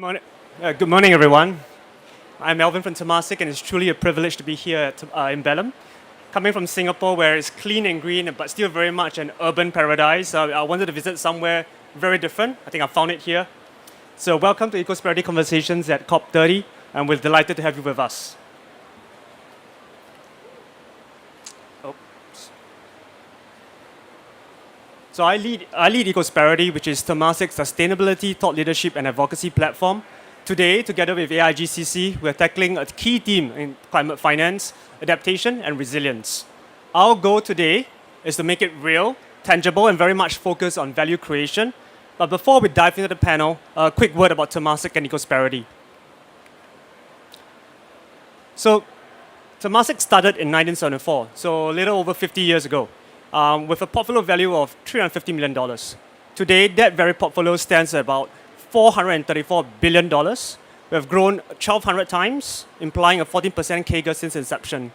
Good morning, everyone. I'm Alvin from Temasek, and it's truly a privilege to be here in Belém. Coming from Singapore, where it's clean and green, but still very much an urban paradise, I wanted to visit somewhere very different. I think I found it here. So welcome to Ecosperity Conversations at COP30, and we're delighted to have you with us. So I lead Ecosperity, which is Temasek's sustainability, thought leadership, and advocacy platform. Today, together with AIGCC, we're tackling a key theme in climate finance, adaptation, and resilience. Our goal today is to make it real, tangible, and very much focused on value creation. But before we dive into the panel, a quick word about Temasek and Ecosperity. So Temasek started in 1974, so a little over 50 years ago. With a portfolio value of $350 million. Today, that very portfolio stands at about $434 billion. We have grown 1,200 times, implying a 14% CAGR since inception.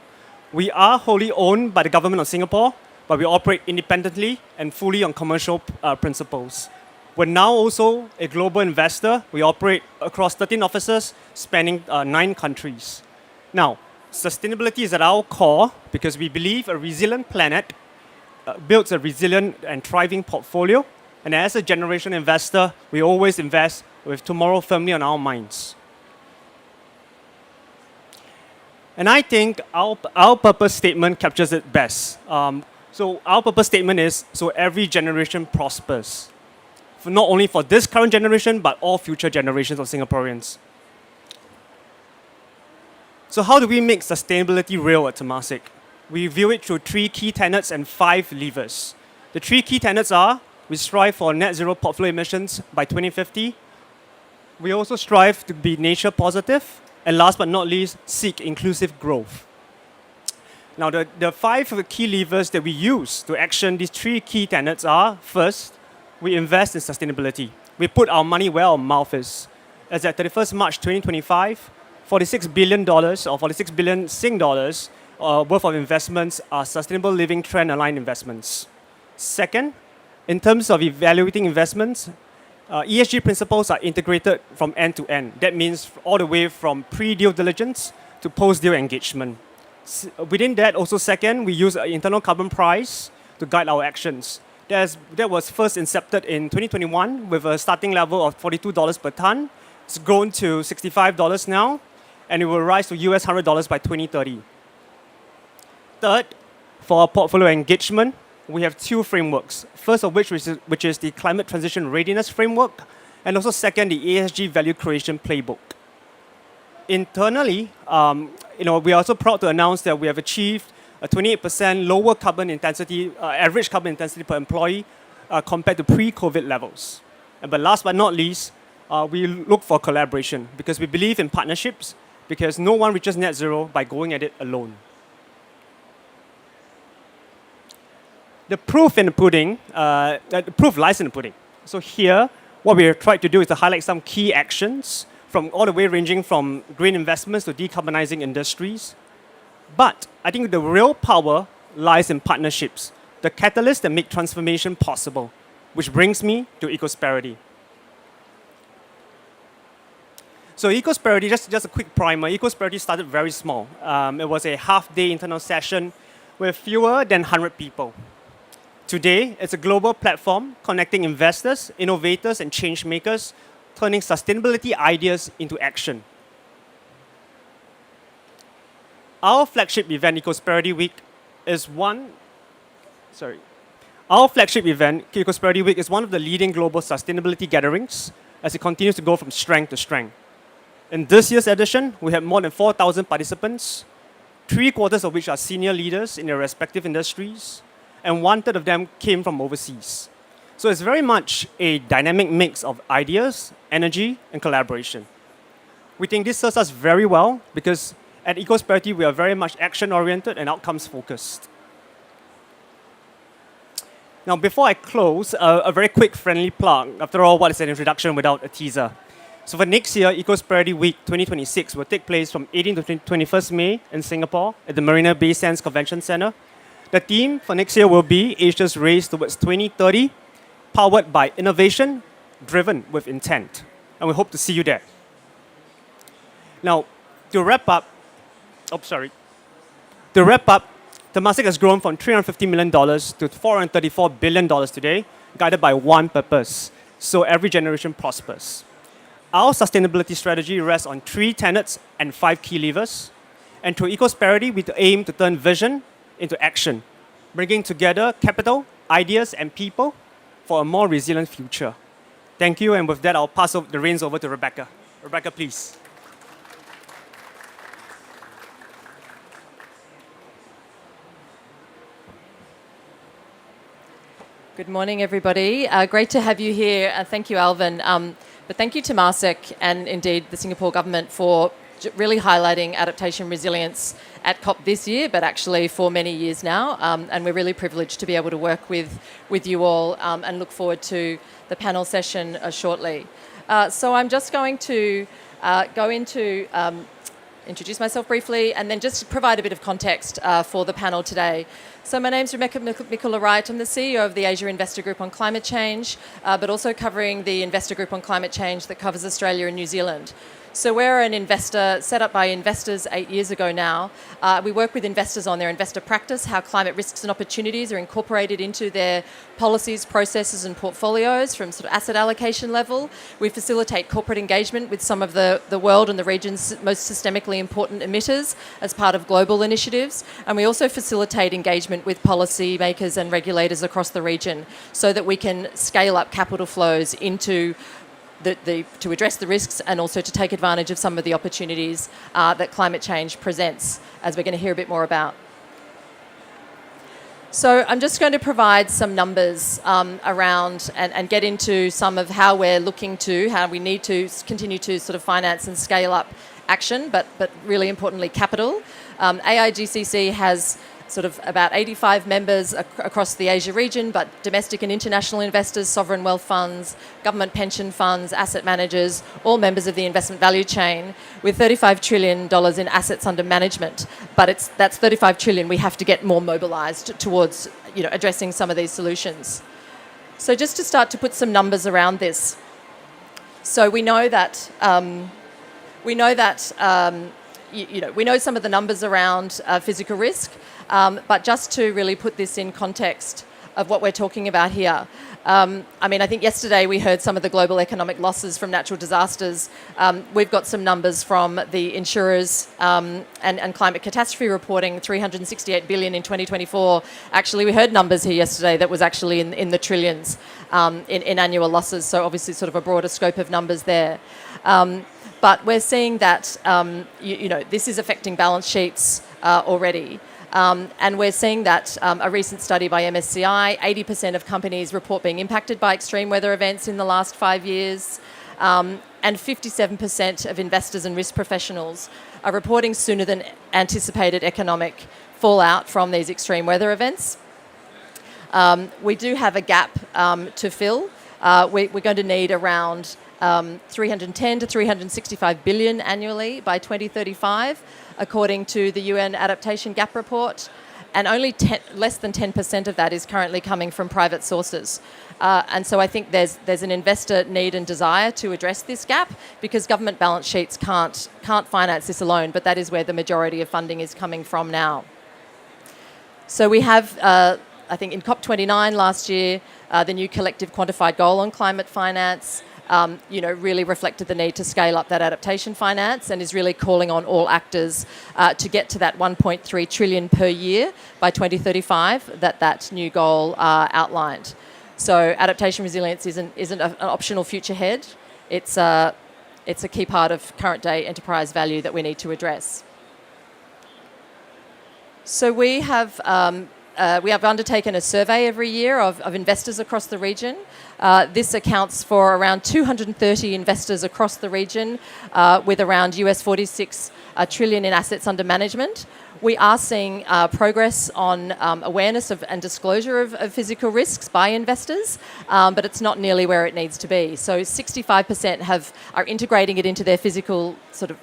We are wholly owned by the government of Singapore, but we operate independently and fully on commercial principles. We're now also a global investor. We operate across 13 offices, spanning 9 countries. Now, sustainability is at our core because we believe a resilient planet builds a resilient and thriving portfolio. And as a generation investor, we always invest with tomorrow firmly on our minds. And I think our purpose statement captures it best. So our purpose statement is, so every generation prospers. Not only for this current generation, but all future generations of Singaporeans. So how do we make sustainability real at Temasek? We view it through 3 key tenets and 5 levers. The 3 key tenets are, we strive for net zero portfolio emissions by 2050. We also strive to be nature positive. And last but not least, seek inclusive growth. Now, the 5 key levers that we use to action these 3 key tenets are, first, we invest in sustainability. We put our money where our mouth is. As at 31st March 2025, $46 billion or 46 billion Sing dollars worth of investments are sustainable living trend-aligned investments. Second, in terms of evaluating investments, ESG principles are integrated from end to end. That means all the way from pre-deal diligence to post-deal engagement. Within that, also second, we use an internal carbon price to guide our actions. That was first incepted in 2021 with a starting level of $42 per ton. It's grown to $65 now, and it will rise to US $100 by 2030. Third, for our portfolio engagement, we have 2 frameworks. First of which is the Climate Transition Readiness Framework, and also second, the ESG Value Creation Playbook. Internally, we are also proud to announce that we have achieved a 28% lower carbon intensity, average carbon intensity per employee compared to pre-COVID levels. But last but not least, we look for collaboration because we believe in partnerships because no one reaches net zero by going at it alone. The proof in the pudding, the proof lies in the pudding. So here, what we have tried to do is to highlight some key actions from all the way ranging from green investments to decarbonizing industries. But I think the real power lies in partnerships, the catalysts that make transformation possible, which brings me to Ecosperity. So Ecosperity, just a quick primer, Ecosperity started very small. It was a half-day internal session with fewer than 100 people. Today, it's a global platform connecting investors, innovators, and change makers, turning sustainability ideas into action. Our flagship event, Ecosperity Week, is one of the leading global sustainability gatherings as it continues to go from strength to strength. In this year's edition, we had more than 4,000 participants, 3/4 of which are senior leaders in their respective industries, and 1/3 of them came from overseas. So it's very much a dynamic mix of ideas, energy, and collaboration. We think this serves us very well because at Ecosperity, we are very much action-oriented and outcomes-focused. Now, before I close, a very quick friendly plug. After all, what is an introduction without a teaser? So for next year, Ecosperity Week 2026 will take place from 18 to 21st May in Singapore at the Marina Bay Sands Convention Center. The theme for next year will be Asia's Race Towards 2030, powered by innovation, driven with intent. And we hope to see you there. Now, to wrap up, To wrap up, Temasek has grown from $350 million to $434 billion today, guided by one purpose: so every generation prospers. Our sustainability strategy rests on 3 tenets and 5 key levers. And through Ecosperity, we aim to turn vision into action, bringing together capital, ideas, and people for a more resilient future. Thank you, and with that, I'll pass the reins over to Rebecca. Rebecca, please. Good morning, everybody. Great to have you here. Thank you, Alvin. But thank you, Temasek, and indeed the Singapore government for really highlighting adaptation resilience at COP this year, but actually for many years now. And we're really privileged to be able to work with you all and look forward to the panel session shortly. So I'm just going to go into introduce myself briefly and then just provide a bit of context for the panel today. So my name's Mikula-Wright. I'm the CEO of the Asia Investor Group on Climate Change, but also covering the Investor Group on Climate Change that covers Australia and New Zealand. So we're an investor set up by investors 8 years ago now. We work with investors on their investor practice, how climate risks and opportunities are incorporated into their policies, processes and portfolios from sort of asset allocation level. We facilitate corporate engagement with some of the world and the region's most systemically important emitters as part of global initiatives. And we also facilitate engagement with policy makers and regulators across the region so that we can scale up capital flows into to address the risks and also to take advantage of some of the opportunities that climate change presents, as we're going to hear a bit more about. So I'm just going to provide some numbers around and get into some of how we're looking to, how we need to continue to sort of finance and scale up action, but really importantly, capital. AIGCC has sort of about 85 members across the Asia region, but domestic and international investors, sovereign wealth funds, government pension funds, asset managers, all members of the investment value chain, with $35 trillion in assets under management. But that's $35 trillion we have to get more mobilised towards, addressing some of these solutions. So just to start to put some numbers around this. So we know we know some of the numbers around physical risk. But just to really put this in context of what we're talking about here, I think yesterday we heard some of the global economic losses from natural disasters. We've got some numbers from the insurers and climate catastrophe reporting, $368 billion in 2024. Actually, we heard numbers here yesterday that was actually in the trillions in annual losses, so obviously sort of a broader scope of numbers there. But we're seeing that this is affecting balance sheets already. And we're seeing that a recent study by MSCI, 80% of companies report being impacted by extreme weather events in the last 5 years, and 57% of investors and risk professionals are reporting sooner than anticipated economic fallout from these extreme weather events. We do have a gap to fill. We're going to need around 310 to 365 billion annually by 2035, according to the UN Adaptation Gap Report, and only less than 10% of that is currently coming from private sources. And so I think there's an investor need and desire to address this gap because government balance sheets can't finance this alone, but that is where the majority of funding is coming from now. So we have, I think in COP29 last year, the new collective quantified goal on climate finance really reflected the need to scale up that adaptation finance and is really calling on all actors to get to that 1.3 trillion per year by 2035 that new goal outlined. So adaptation resilience isn't an optional future head. It's a key part of current day enterprise value that we need to address. So we have undertaken a survey every year of investors across the region. This accounts for around 230 investors across the region with around US 46 trillion in assets under management. We are seeing progress on awareness and disclosure of physical risks by investors, but it's not nearly where it needs to be. So 65% are integrating it into their physical,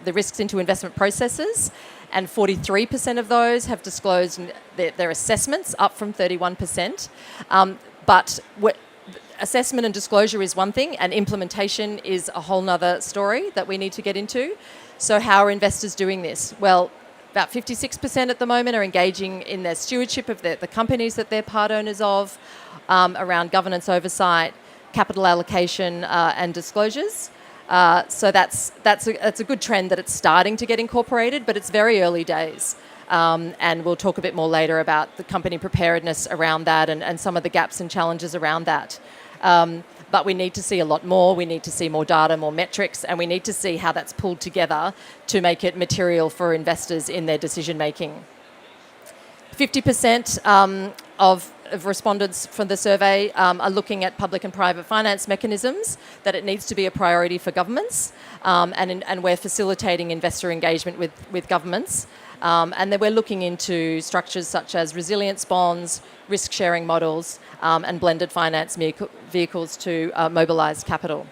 the risks into investment processes, and 43% of those have disclosed their assessments, up from 31%. But assessment and disclosure is one thing, and implementation is a whole nother story that we need to get into. So how are investors doing this? Well, about 56% at the moment are engaging in their stewardship of the companies that they're part owners of, around governance oversight, capital allocation and disclosures. So that's a good trend that it's starting to get incorporated, but it's very early days. And we'll talk a bit more later about the company preparedness around that and some of the gaps and challenges around that. But we need to see a lot more. We need to see more data, more metrics, and we need to see how that's pulled together to make it material for investors in their decision making. 50% of respondents from the survey are looking at public and private finance mechanisms, that it needs to be a priority for governments, and we're facilitating investor engagement with governments. And then we're looking into structures such as resilience bonds, risk-sharing models, and blended finance vehicles to mobilise capital.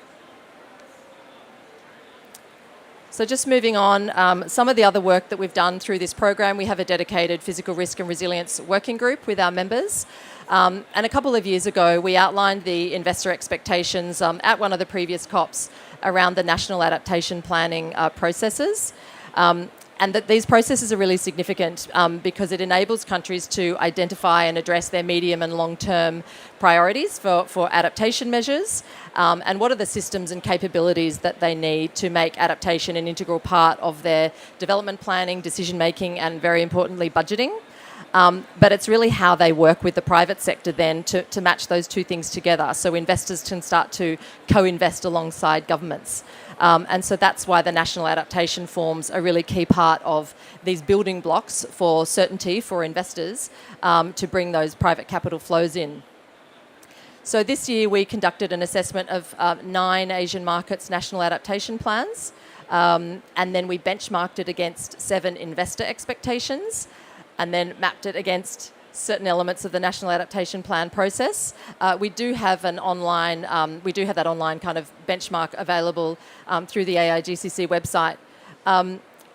So just moving on, some of the other work that we've done through this program, we have a dedicated physical risk and resilience working group with our members. And a couple of years ago, we outlined the investor expectations at one of the previous COPs around the national adaptation planning processes. And that these processes are really significant because it enables countries to identify and address their medium and long-term priorities for adaptation measures, and what are the systems and capabilities that they need to make adaptation an integral part of their development planning, decision-making, and very importantly, budgeting. But it's really how they work with the private sector then to match those two things together, so investors can start to co-invest alongside governments. And so that's why the national adaptation forms are a really key part of these building blocks for certainty for investors to bring those private capital flows in. So this year we conducted an assessment of 9 Asian markets' national adaptation plans, and then we benchmarked it against 7 investor expectations, and then mapped it against certain elements of the national adaptation plan process. We do have that online kind of benchmark available through the AIGCC website.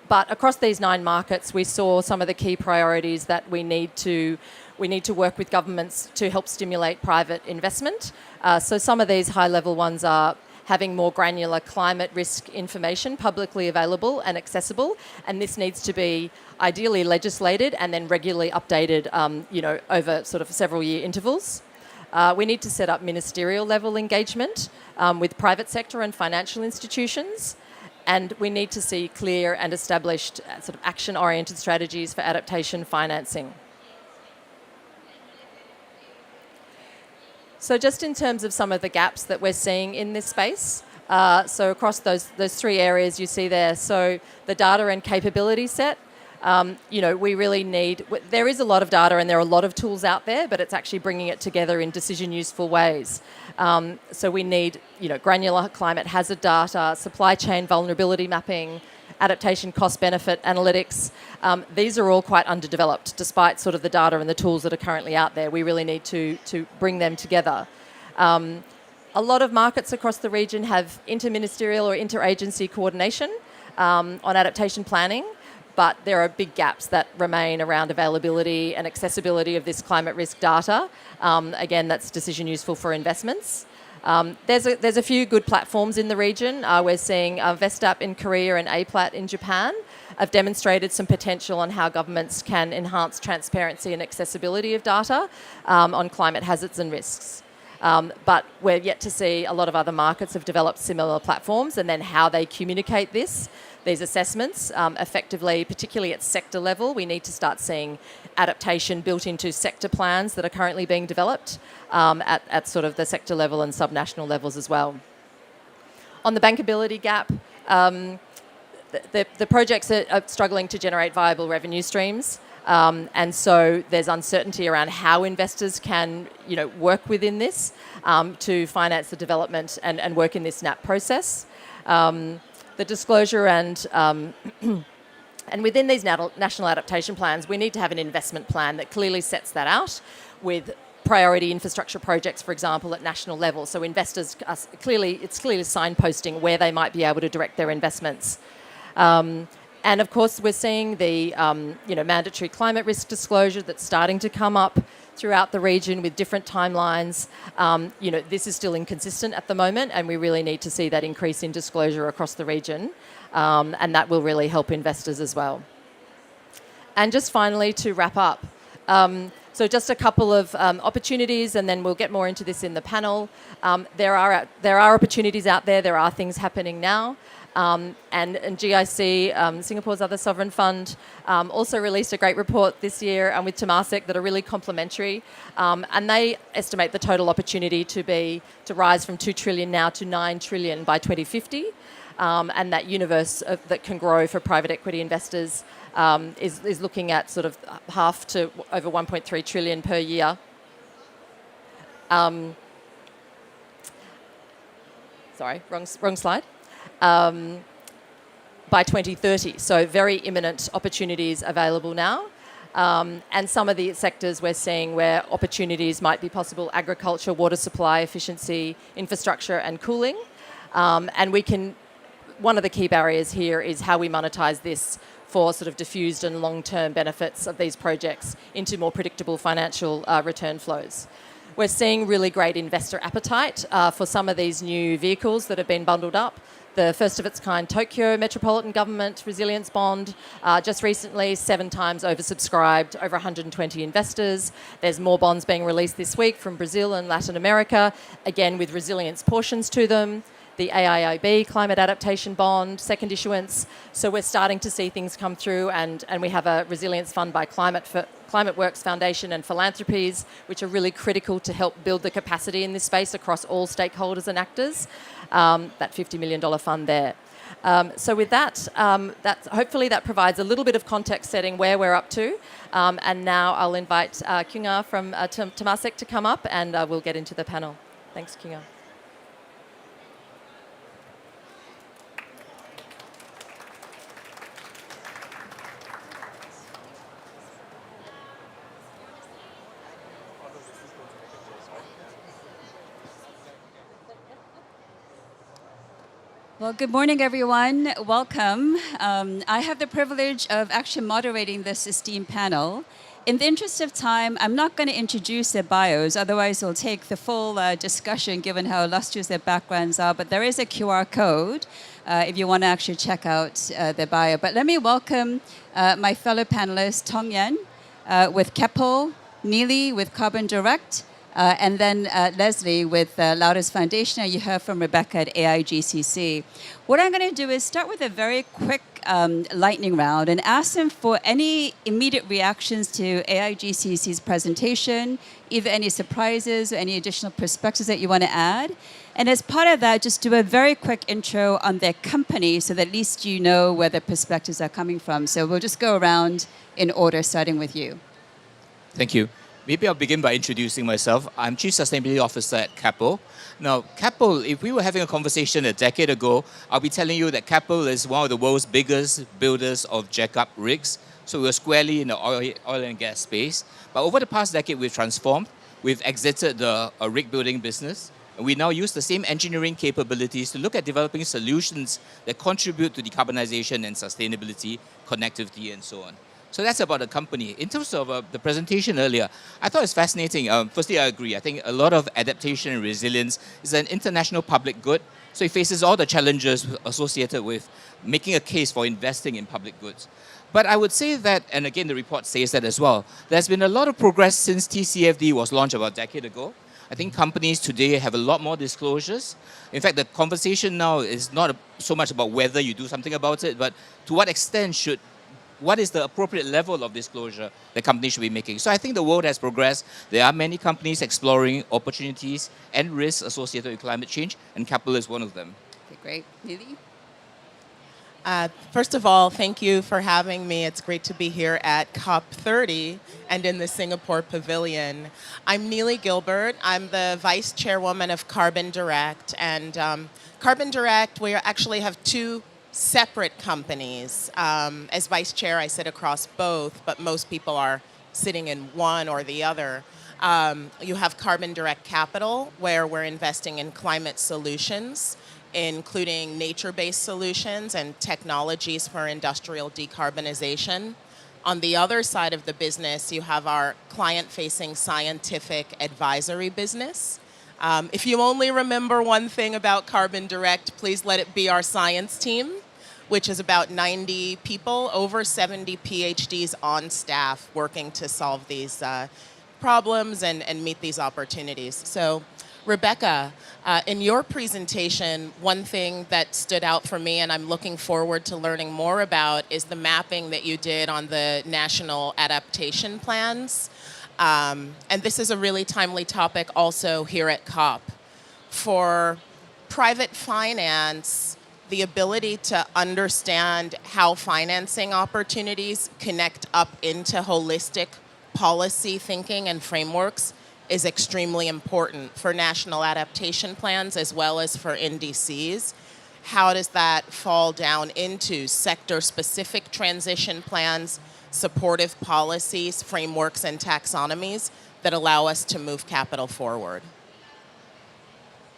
But across these 9 markets, we saw some of the key priorities that we need to work with governments to help stimulate private investment. So some of these high-level ones are having more granular climate risk information publicly available and accessible, and this needs to be ideally legislated and then regularly updated, over sort of several year intervals. We need to set up ministerial level engagement with private sector and financial institutions, and we need to see clear and established sort of action-oriented strategies for adaptation financing. So just in terms of some of the gaps that we're seeing in this space, so across those 3 areas you see there, so the data and capability set, we really need, there is a lot of data and there are a lot of tools out there, but it's actually bringing it together in decision useful ways. So we need, granular climate hazard data, supply chain vulnerability mapping, adaptation cost benefit analytics. These are all quite underdeveloped despite sort of the data and the tools that are currently out there. We really need to bring them together. A lot of markets across the region have interministerial or interagency coordination on adaptation planning, but there are big gaps that remain around availability and accessibility of this climate risk data. Again, that's decision useful for investments. There's a few good platforms in the region. We're seeing Vestap in Korea and APLAT in Japan have demonstrated some potential on how governments can enhance transparency and accessibility of data on climate hazards and risks. But we're yet to see a lot of other markets have developed similar platforms, and then how they communicate these assessments effectively, particularly at sector level. We need to start seeing adaptation built into sector plans that are currently being developed at sort of the sector level and subnational levels as well. On the bankability gap, the projects are struggling to generate viable revenue streams. And so there's uncertainty around how investors can, work within this to finance the development and work in this NAP process. The disclosure and within these national adaptation plans, we need to have an investment plan that clearly sets that out with priority infrastructure projects, for example, at national level. So investors it's clearly signposting where they might be able to direct their investments. And of course, we're seeing the mandatory climate risk disclosure that's starting to come up throughout the region with different timelines. This is still inconsistent at the moment, and we really need to see that increase in disclosure across the region, and that will really help investors as well. And just finally, to wrap up, so just a couple of opportunities, and then we'll get more into this in the panel. There are opportunities out there. There are things happening now. And GIC, Singapore's other sovereign fund, also released a great report this year with Temasek that are really complementary. And they estimate the total opportunity to rise from 2 trillion now to 9 trillion by 2050. And that universe that can grow for private equity investors is looking at sort of half to over 1.3 trillion per year. Sorry, wrong slide. By 2030. So very imminent opportunities available now. And some of the sectors we're seeing where opportunities might be possible: agriculture, water supply, efficiency, infrastructure and cooling. And one of the key barriers here is how we monetize this for sort of diffused and long-term benefits of these projects into more predictable financial return flows. We're seeing really great investor appetite for some of these new vehicles that have been bundled up. The first of its kind Tokyo Metropolitan Government Resilience Bond, just recently 7 times oversubscribed, over 120 investors. There's more bonds being released this week from Brazil and Latin America, again with resilience portions to them. The AIIB Climate Adaptation Bond, second issuance. So we're starting to see things come through, and we have a resilience fund by Climate Works Foundation and Philanthropies, which are really critical to help build the capacity in this space across all stakeholders and actors. That $50 million fund there. So with that, hopefully that provides a little bit of context setting where we're up to. And now I'll invite Kyung-Ah from Temasek to come up, and we'll get into the panel. Thanks, Kyung-Ah. Well, good morning, everyone. Welcome. I have the privilege of actually moderating this esteemed panel. In the interest of time, I'm not going to introduce their bios, otherwise it'll take the full discussion given how illustrious their backgrounds are, but there is a QR code if you want to actually check out their bio. But let me welcome my fellow panelists, Tong Yen with Keppel, Nili with Carbon Direct, and then Leslie with Laudes Foundation, and you heard from Rebecca at AIGCC. What I'm going to do is start with a very quick lightning round and ask them for any immediate reactions to AIGCC's presentation, either any surprises or any additional perspectives that you want to add. And as part of that, just do a very quick intro on their company so that at least you know where their perspectives are coming from. So we'll just go around in order, starting with you. Thank you. Maybe I'll begin by introducing myself. I'm Chief Sustainability Officer at Keppel. Now, Keppel, if we were having a conversation a decade ago, I'll be telling you that Keppel is one of the world's biggest builders of jack-up rigs. So we're squarely in the oil and gas space. But over the past decade, we've transformed. We've exited the rig building business. And we now use the same engineering capabilities to look at developing solutions that contribute to decarbonization and sustainability, connectivity, and so on. So that's about the company. In terms of the presentation earlier, I thought it's fascinating. Firstly, I agree. I think a lot of adaptation and resilience is an international public good. So it faces all the challenges associated with making a case for investing in public goods. But I would say that, and again, the report says that as well, there's been a lot of progress since TCFD was launched about a decade ago. I think companies today have a lot more disclosures. In fact, the conversation now is not so much about whether you do something about it, but to what extent what is the appropriate level of disclosure that companies should be making? So I think the world has progressed. There are many companies exploring opportunities and risks associated with climate change, and Keppel is one of them. Okay, great. Nili? First of all, thank you for having me. It's great to be here at COP30 and in the Singapore Pavilion. I'm Nili Gilbert. I'm the Vice Chairwoman of Carbon Direct. And Carbon Direct, we actually have 2 separate companies. As vice chair, I sit across both, but most people are sitting in one or the other. You have Carbon Direct Capital, where we're investing in climate solutions, including nature-based solutions and technologies for industrial decarbonization. On the other side of the business, you have our client-facing scientific advisory business. If you only remember one thing about Carbon Direct, please let it be our science team, which is about 90 people, over 70 PhDs on staff working to solve these problems and meet these opportunities. So, Rebecca, in your presentation, one thing that stood out for me and I'm looking forward to learning more about is the mapping that you did on the national adaptation plans. And this is a really timely topic also here at COP. For private finance, the ability to understand how financing opportunities connect up into holistic policy thinking and frameworks is extremely important for national adaptation plans as well as for NDCs. How does that fall down into sector-specific transition plans, supportive policies, frameworks, and taxonomies that allow us to move capital forward?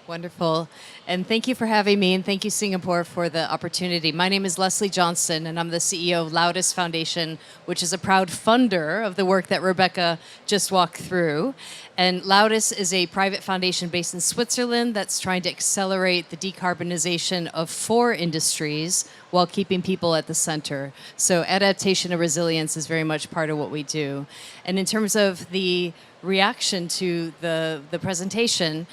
Wonderful. And thank you for having me, and thank you, Singapore, for the opportunity. My name is Leslie Johnston, and I'm the CEO of Laudes Foundation, which is a proud funder of the work that Rebecca just walked through. And Laudes is a private foundation based in Switzerland that's trying to accelerate the decarbonization of 4 industries while keeping people at the center. So adaptation and resilience is very much part of what we do. And in terms of the reaction to the presentation,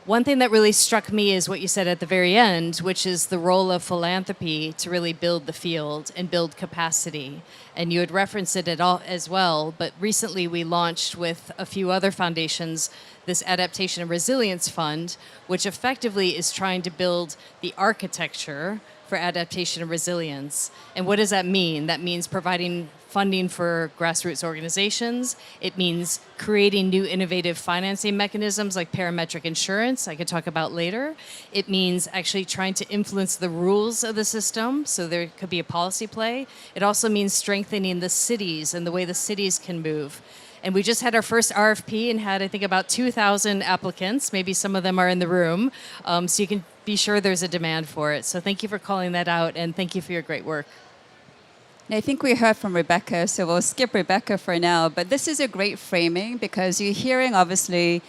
one thing that really struck me is what you said at the very end, which is the role of philanthropy to really build the field and build capacity. And you had referenced it at all as well, but recently we launched with a few other foundations this Adaptation and Resilience Fund, which effectively is trying to build the architecture for adaptation and resilience. And what does that mean? That means providing funding for grassroots organizations. It means creating new innovative financing mechanisms like parametric insurance, I could talk about later. It means actually trying to influence the rules of the system, so there could be a policy play. It also means strengthening the cities and the way the cities can move. And we just had our first RFP and had, I think, about 2,000 applicants. Maybe some of them are in the room. So you can be sure there's a demand for it. So thank you for calling that out, and thank you for your great work. I think we heard from Rebecca, so we'll skip Rebecca for now. But this is a great framing because you're hearing, obviously,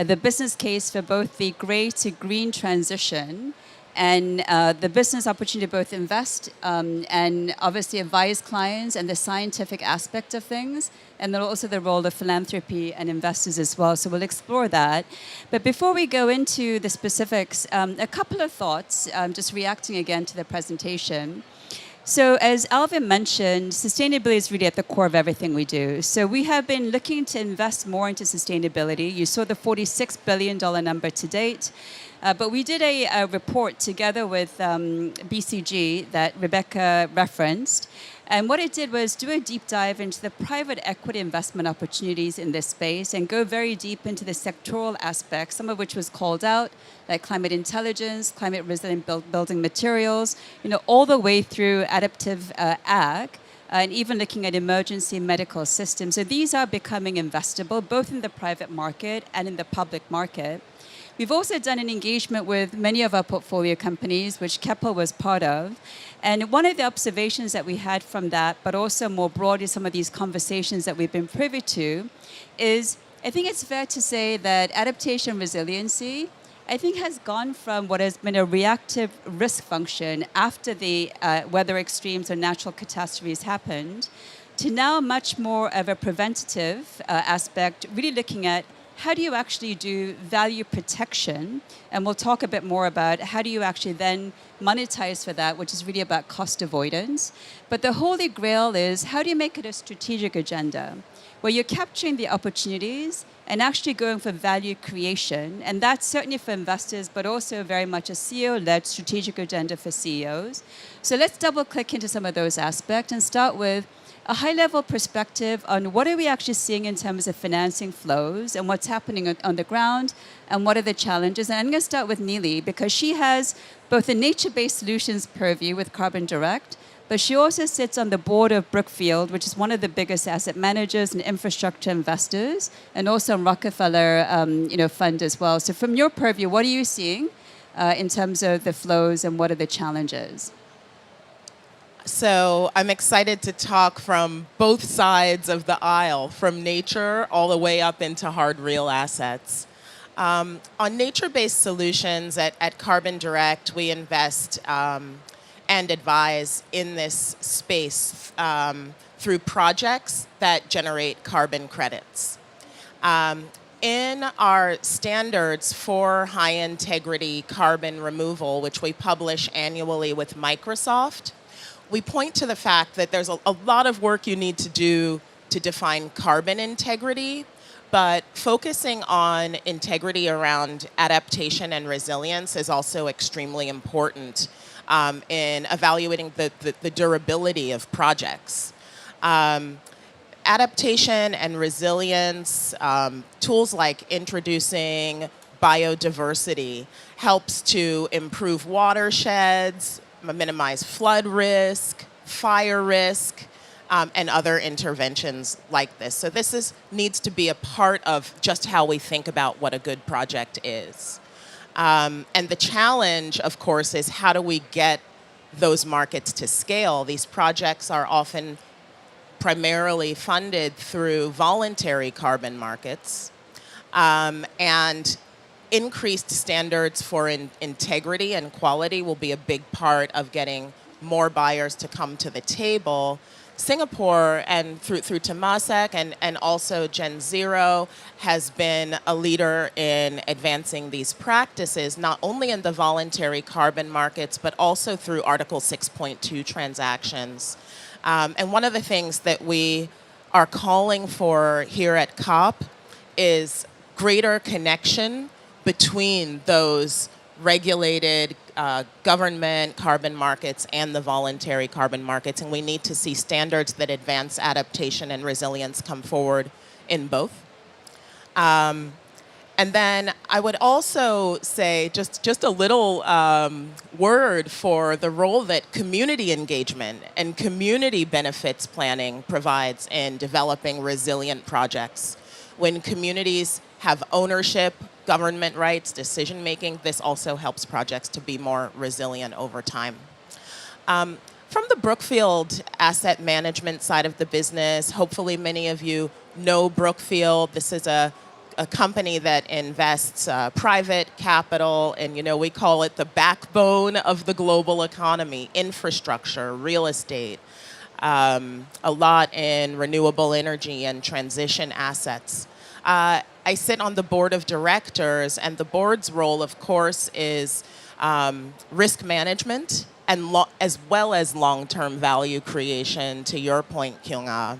the business case for both the gray to green transition and the business opportunity to both invest and obviously advise clients and the scientific aspect of things, and then also the role of philanthropy and investors as well. So we'll explore that. But before we go into the specifics, a couple of thoughts, just reacting again to the presentation. So as Alvin mentioned, sustainability is really at the core of everything we do. So we have been looking to invest more into sustainability. You saw the $46 billion number to date. But we did a report together with BCG that Rebecca referenced. And what it did was do a deep dive into the private equity investment opportunities in this space and go very deep into the sectoral aspects, some of which was called out, like climate intelligence, climate resilient building materials, all the way through adaptive ag, and even looking at emergency medical systems. So these are becoming investable, both in the private market and in the public market. We've also done an engagement with many of our portfolio companies, which Keppel was part of. And one of the observations that we had from that, but also more broadly some of these conversations that we've been privy to, is I think it's fair to say that adaptation resiliency, I think, has gone from what has been a reactive risk function after the weather extremes or natural catastrophes happened, to now much more of a preventative aspect, really looking at how do you actually do value protection? And we'll talk a bit more about how do you actually then monetize for that, which is really about cost avoidance. But the holy grail is how do you make it a strategic agenda where you're capturing the opportunities and actually going for value creation. And that's certainly for investors, but also very much a CEO-led strategic agenda for CEOs. So let's double click into some of those aspects and start with a high-level perspective on what are we actually seeing in terms of financing flows and what's happening on the ground and what are the challenges. And I'm going to start with Nili because she has both the nature-based solutions purview with Carbon Direct, but she also sits on the board of Brookfield, which is one of the biggest asset managers and infrastructure investors, and also Rockefeller Fund as well. So from your purview, what are you seeing in terms of the flows and what are the challenges? So I'm excited to talk from both sides of the aisle, from nature all the way up into hard real assets. On nature-based solutions at Carbon Direct, we invest and advise in this space through projects that generate carbon credits. In our standards for high-integrity carbon removal, which we publish annually with Microsoft, we point to the fact that there's a lot of work you need to do to define carbon integrity, but focusing on integrity around adaptation and resilience is also extremely important in evaluating the durability of projects. Adaptation and resilience, tools like introducing biodiversity helps to improve watersheds, minimize flood risk, fire risk, and other interventions like this. So this needs to be a part of just how we think about what a good project is. And the challenge, of course, is how do we get those markets to scale? These projects are often primarily funded through voluntary carbon markets, and increased standards for integrity and quality will be a big part of getting more buyers to come to the table. Singapore, and through Temasek and also Gen Zero, has been a leader in advancing these practices, not only in the voluntary carbon markets, but also through Article 6.2 transactions. And one of the things that we are calling for here at COP is greater connection between those regulated government carbon markets and the voluntary carbon markets. And we need to see standards that advance adaptation and resilience come forward in both. And then I would also say just a little word for the role that community engagement and community benefits planning provides in developing resilient projects. When communities have ownership, government rights, decision-making, this also helps projects to be more resilient over time. From the Brookfield asset management side of the business, hopefully many of you know Brookfield. This is a company that invests private capital, and we call it the backbone of the global economy: infrastructure, real estate, a lot in renewable energy and transition assets. I sit on the board of directors, and the board's role, of course, is risk management and as well as long-term value creation, to your point, Kyung-Ah.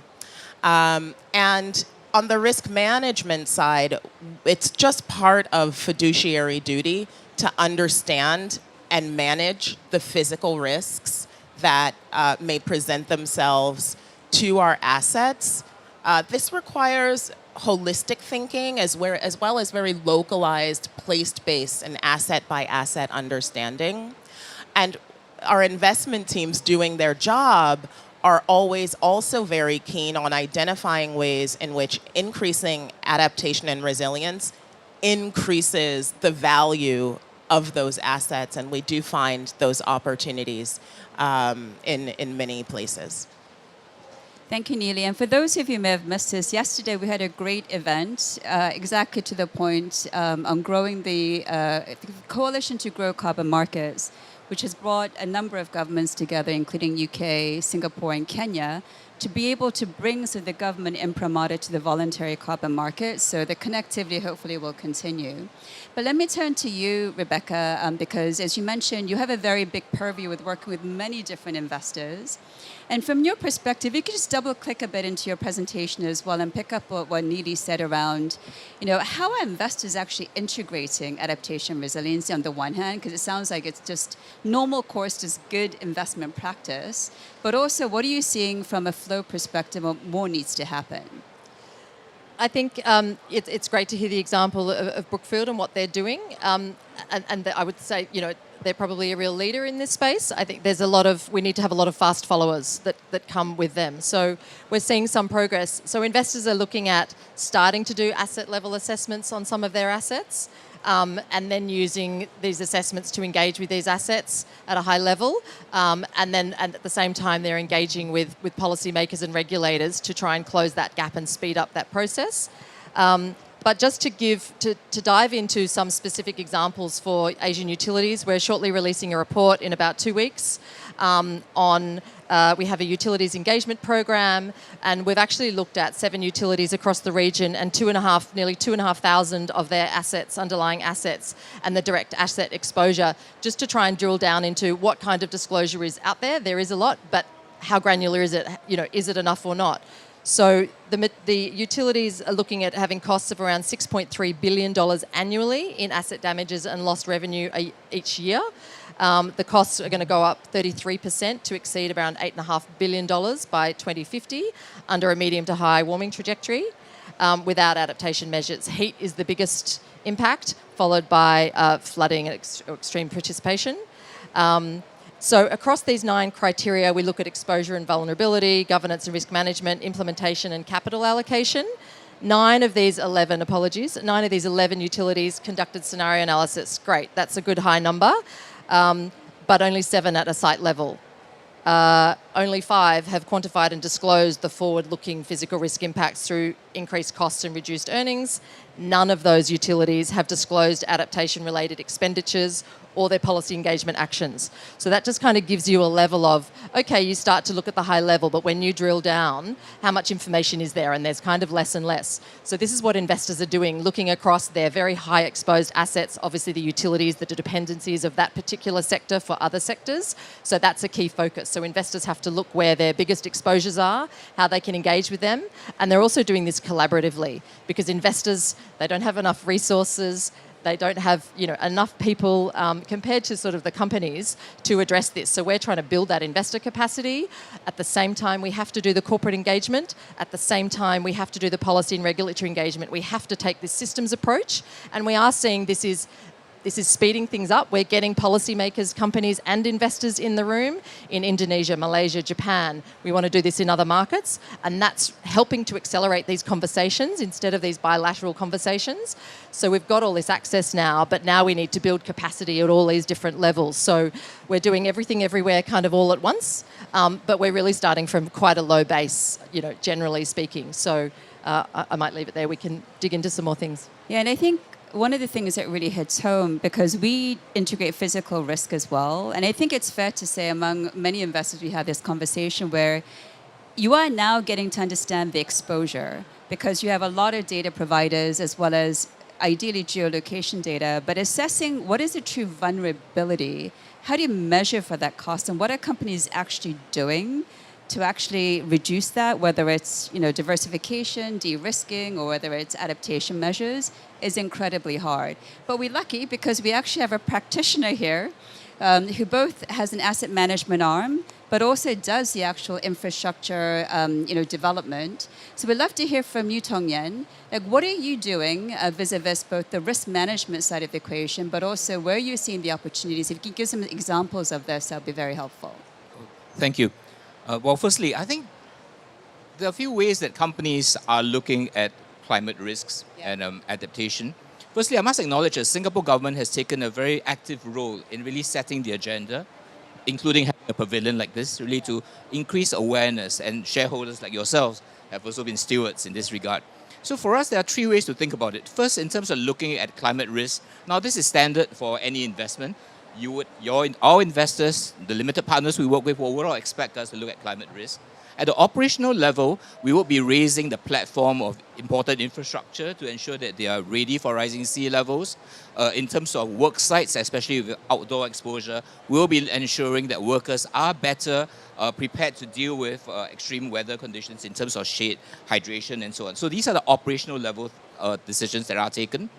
And on the risk management side, it's just part of fiduciary duty to understand and manage the physical risks that may present themselves to our assets. This requires holistic thinking as well as very localized, place-based and asset-by-asset understanding. And our investment teams doing their job are always also very keen on identifying ways in which increasing adaptation and resilience increases the value of those assets. And we do find those opportunities in many places. Thank you, Nili. And for those of you who may have missed this, yesterday we had a great event, exactly to the point, on growing the Coalition to Grow Carbon Markets, which has brought a number of governments together, including UK, Singapore, and Kenya, to be able to bring the government imprimatur to the voluntary carbon market. So the connectivity hopefully will continue. But let me turn to you, Rebecca, because as you mentioned, you have a very big purview with working with many different investors. And from your perspective, you could just double click a bit into your presentation as well and pick up what Nili said around, how are investors actually integrating adaptation resilience on the one hand, because it sounds like it's just normal course, just good investment practice, but also what are you seeing from a flow perspective of more needs to happen? I think it's great to hear the example of Brookfield and what they're doing. And I would say, they're probably a real leader in this space. I think we need to have a lot of fast followers that come with them. So we're seeing some progress. So investors are looking at starting to do asset level assessments on some of their assets. and then using these assessments to engage with these assets at a high level. And at the same time, they're engaging with policymakers and regulators to try and close that gap and speed up that process. But just to dive into some specific examples for Asian utilities, we're shortly releasing a report in about 2 weeks we have a utilities engagement program, and we've actually looked at 7 utilities across the region and nearly 2,500 of their assets, underlying assets, and the direct asset exposure, just to try and drill down into what kind of disclosure is out there. There is a lot, but how granular is it? Is it enough or not? So the utilities are looking at having costs of around $6.3 billion annually in asset damages and lost revenue each year. The costs are going to go up 33% to exceed around $8.5 billion by 2050 under a medium to high warming trajectory without adaptation measures. Heat is the biggest impact, followed by flooding and extreme precipitation. So across these 9 criteria, we look at exposure and vulnerability, governance and risk management, implementation and capital allocation. 9 of these 11 utilities conducted scenario analysis. Great, that's a good high number, but only 7 at a site level. Only 5 have quantified and disclosed the forward-looking physical risk impacts through increased costs and reduced earnings. None of those utilities have disclosed adaptation-related expenditures or their policy engagement actions. So that just kind of gives you a level of, okay, you start to look at the high level, but when you drill down, how much information is there? And there's kind of less and less. So this is what investors are doing, looking across their very high exposed assets, obviously the utilities, the dependencies of that particular sector for other sectors. So that's a key focus. So investors have to look where their biggest exposures are, how they can engage with them. And they're also doing this collaboratively because investors, they don't have enough resources, they don't have enough people compared to sort of the companies to address this. So we're trying to build that investor capacity. At the same time, we have to do the corporate engagement. At the same time, we have to do the policy and regulatory engagement. We have to take this systems approach. And we are seeing this is speeding things up. We're getting policymakers, companies and investors in the room in Indonesia, Malaysia, Japan. We want to do this in other markets, and that's helping to accelerate these conversations instead of these bilateral conversations. So we've got all this access now, but now we need to build capacity at all these different levels. So we're doing everything everywhere kind of all at once, but we're really starting from quite a low base, generally speaking. So I might leave it there. We can dig into some more things. Yeah, and I think one of the things that really hits home, because we integrate physical risk as well, and I think it's fair to say among many investors we have this conversation where you are now getting to understand the exposure because you have a lot of data providers as well as ideally geolocation data, but assessing what is the true vulnerability, how do you measure for that cost, and what are companies actually doing to actually reduce that, whether it's diversification, de-risking, or whether it's adaptation measures, is incredibly hard. But we're lucky because we actually have a practitioner here who both has an asset management arm, but also does the actual infrastructure development. So we'd love to hear from you, Tong Yen. Like, what are you doing vis-a-vis both the risk management side of the equation, but also where you're seeing the opportunities? If you could give some examples of this, that would be very helpful. Thank you. Well, firstly, I think there are a few ways that companies are looking at climate risks and adaptation. Firstly, I must acknowledge that the Singapore government has taken a very active role in really setting the agenda, including having a pavilion like this, really to increase awareness, and shareholders like yourselves have also been stewards in this regard. So for us, there are 3 ways to think about it. First, in terms of looking at climate risk. Now, this is standard for any investment. Our investors, the limited partners we work with, will all expect us to look at climate risk. At the operational level, we will be raising the platform of important infrastructure to ensure that they are ready for rising sea levels. In terms of work sites, especially with outdoor exposure, we'll be ensuring that workers are better prepared to deal with extreme weather conditions in terms of shade, hydration, and so on. So these are the operational level decisions that are taken.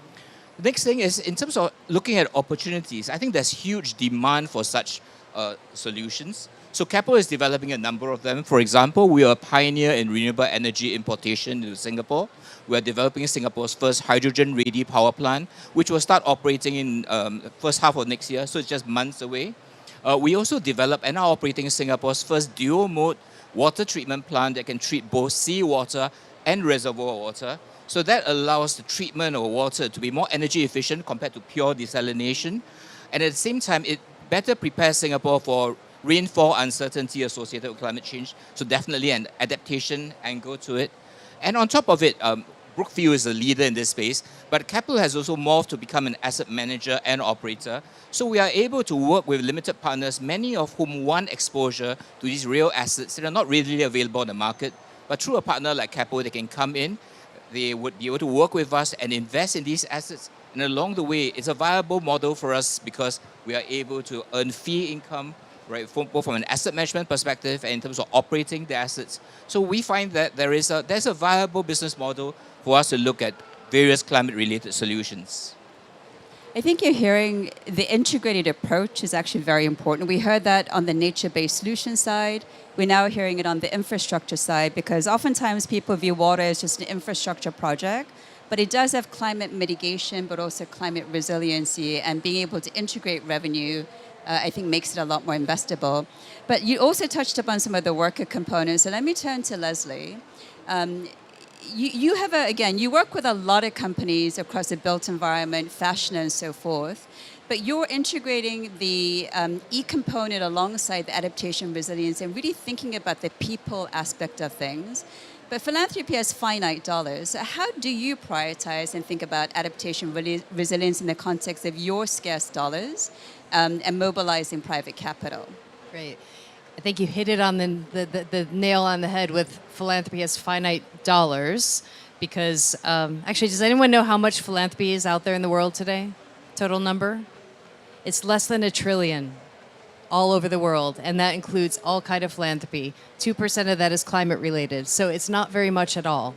The next thing is, in terms of looking at opportunities, I think there's huge demand for such solutions. So Keppel is developing a number of them. For example, we are a pioneer in renewable energy importation into Singapore. We are developing Singapore's first hydrogen-ready power plant, which will start operating in the first half of next year, so it's just months away. We also developed and are operating Singapore's first dual-mode water treatment plant that can treat both seawater and reservoir water. So that allows the treatment of water to be more energy efficient compared to pure desalination. And at the same time, it better prepares Singapore for rainfall uncertainty associated with climate change. So definitely an adaptation angle to it. And on top of it, Brookfield is a leader in this space, but Capital has also morphed to become an asset manager and operator. So we are able to work with limited partners, many of whom want exposure to these real assets that are not readily available in the market. But through a partner like Capital, they can come in, they would be able to work with us and invest in these assets. And along the way, it's a viable model for us because we are able to earn fee income, right, both from an asset management perspective and in terms of operating the assets. So we find that there's a viable business model for us to look at various climate-related solutions. I think you're hearing the integrated approach is actually very important. We heard that on the nature-based solution side. We're now hearing it on the infrastructure side because oftentimes people view water as just an infrastructure project, but it does have climate mitigation, but also climate resiliency, and being able to integrate revenue, I think makes it a lot more investable. But you also touched upon some of the worker components. So let me turn to Leslie. You have again, you work with a lot of companies across the built environment, fashion, and so forth, but you're integrating the E-component alongside the adaptation resilience and really thinking about the people aspect of things. But philanthropy has finite dollars. So how do you prioritize and think about adaptation resilience in the context of your scarce dollars and mobilizing private capital? Great. I think you hit it on the nail on the head with philanthropy has finite dollars because actually, does anyone know how much philanthropy is out there in the world today? Total number? It's less than $1 trillion all over the world, and that includes all kind of philanthropy. 2% of that is climate related, so it's not very much at all.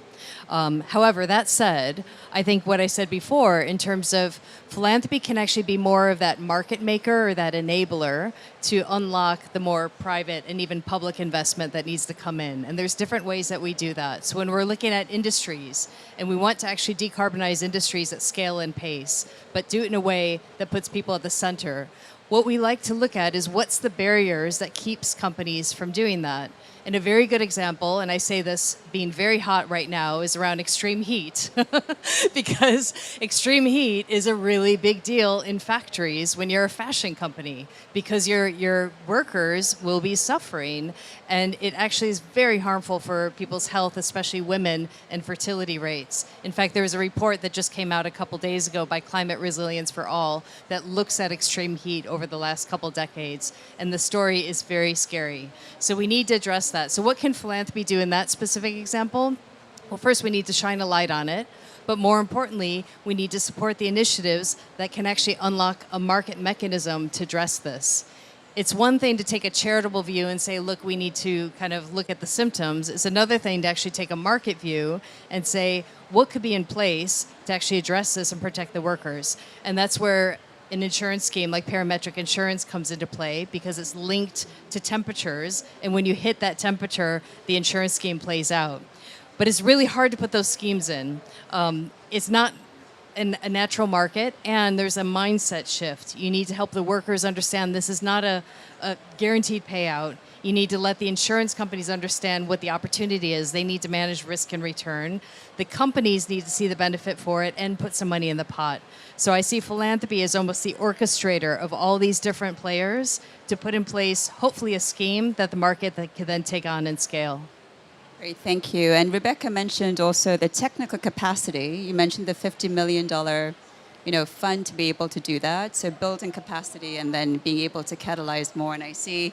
However, that said, I think what I said before in terms of philanthropy can actually be more of that market maker or that enabler to unlock the more private and even public investment that needs to come in. And there's different ways that we do that. So when we're looking at industries and we want to actually decarbonize industries at scale and pace, but do it in a way that puts people at the center, what we like to look at is what's the barriers that keeps companies from doing that. And a very good example, and I say this being very hot right now, is around extreme heat. Because extreme heat is a really big deal in factories when you're a fashion company, because your workers will be suffering. And it actually is very harmful for people's health, especially women, and fertility rates. In fact, there was a report that just came out a couple days ago by Climate Resilience for All that looks at extreme heat over the last couple decades. And the story is very scary. So we need to address that. So what can philanthropy do in that specific example? Well, first we need to shine a light on it. But more importantly, we need to support the initiatives that can actually unlock a market mechanism to address this. It's one thing to take a charitable view and say, look, we need to kind of look at the symptoms. It's another thing to actually take a market view and say, what could be in place to actually address this and protect the workers? And that's where an insurance scheme like parametric insurance comes into play because it's linked to temperatures. And when you hit that temperature, the insurance scheme plays out. But it's really hard to put those schemes in. It's not a natural market, and there's a mindset shift. You need to help the workers understand this is not a guaranteed payout. You need to let the insurance companies understand what the opportunity is. They need to manage risk and return. The companies need to see the benefit for it and put some money in the pot. So I see philanthropy as almost the orchestrator of all these different players to put in place, hopefully, a scheme that the market that can then take on and scale. Great, thank you. And Rebecca mentioned also the technical capacity. You mentioned the $50 million fund to be able to do that. So building capacity and then being able to catalyze more. And I see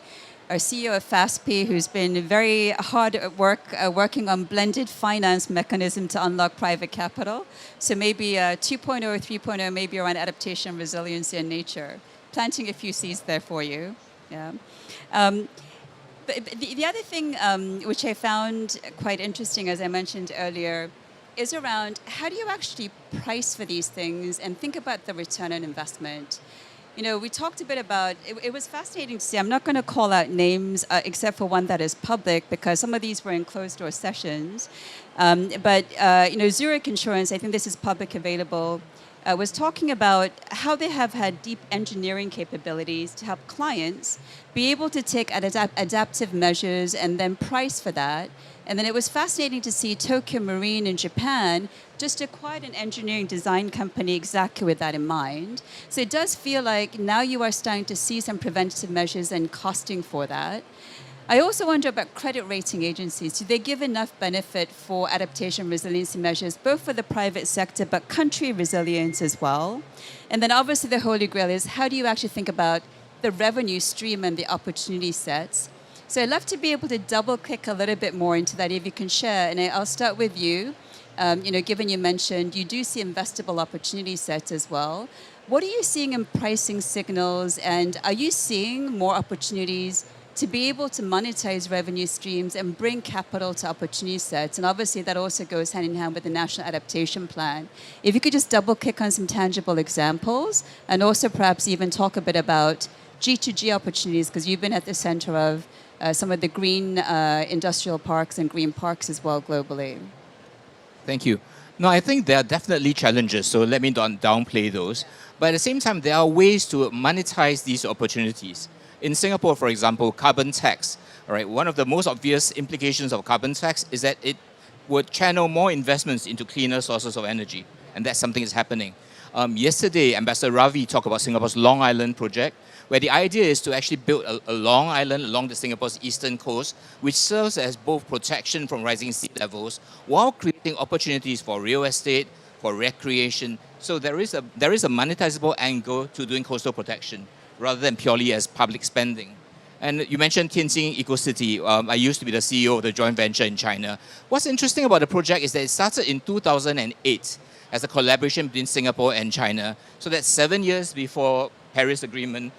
our CEO of FASP, who's been very hard at work working on blended finance mechanism to unlock private capital. So maybe 2.0 or 3.0, maybe around adaptation, resiliency, and nature. Planting a few seeds there for you. Yeah. But the other thing which I found quite interesting, as I mentioned earlier, is around how do you actually price for these things and think about the return on investment? We talked a bit about, it was fascinating to see, I'm not going to call out names except for one that is public because some of these were in closed door sessions. But Zurich Insurance, I think this is public available, was talking about how they have had deep engineering capabilities to help clients be able to take adaptive measures and then price for that. And then it was fascinating to see Tokyo Marine in Japan just acquired an engineering design company exactly with that in mind. So it does feel like now you are starting to see some preventative measures and costing for that. I also wonder about credit rating agencies. Do they give enough benefit for adaptation resiliency measures, both for the private sector, but country resilience as well? And then obviously the holy grail is how do you actually think about the revenue stream and the opportunity sets? So I'd love to be able to double click a little bit more into that if you can share. And I'll start with you. Given you mentioned you do see investable opportunity sets as well. What are you seeing in pricing signals? And are you seeing more opportunities to be able to monetize revenue streams and bring capital to opportunity sets? And obviously that also goes hand in hand with the National Adaptation Plan. If you could just double click on some tangible examples and also perhaps even talk a bit about G2G opportunities, because you've been at the center of some of the green industrial parks and green parks as well globally. Thank you. No, I think there are definitely challenges, so let me not downplay those. But at the same time, there are ways to monetize these opportunities. In Singapore, for example, carbon tax. All right, one of the most obvious implications of carbon tax is that it would channel more investments into cleaner sources of energy, and that's something that's happening. Yesterday, Ambassador Ravi talked about Singapore's Long Island project, where the idea is to actually build a long island along the Singapore's eastern coast, which serves as both protection from rising sea levels, while creating opportunities for real estate, for recreation. So there is a monetizable angle to doing coastal protection, rather than purely as public spending. And you mentioned Tianjin Ecosperity. I used to be the CEO of the joint venture in China. What's interesting about the project is that it started in 2008 as a collaboration between Singapore and China. So that's 7 years before Paris Agreement,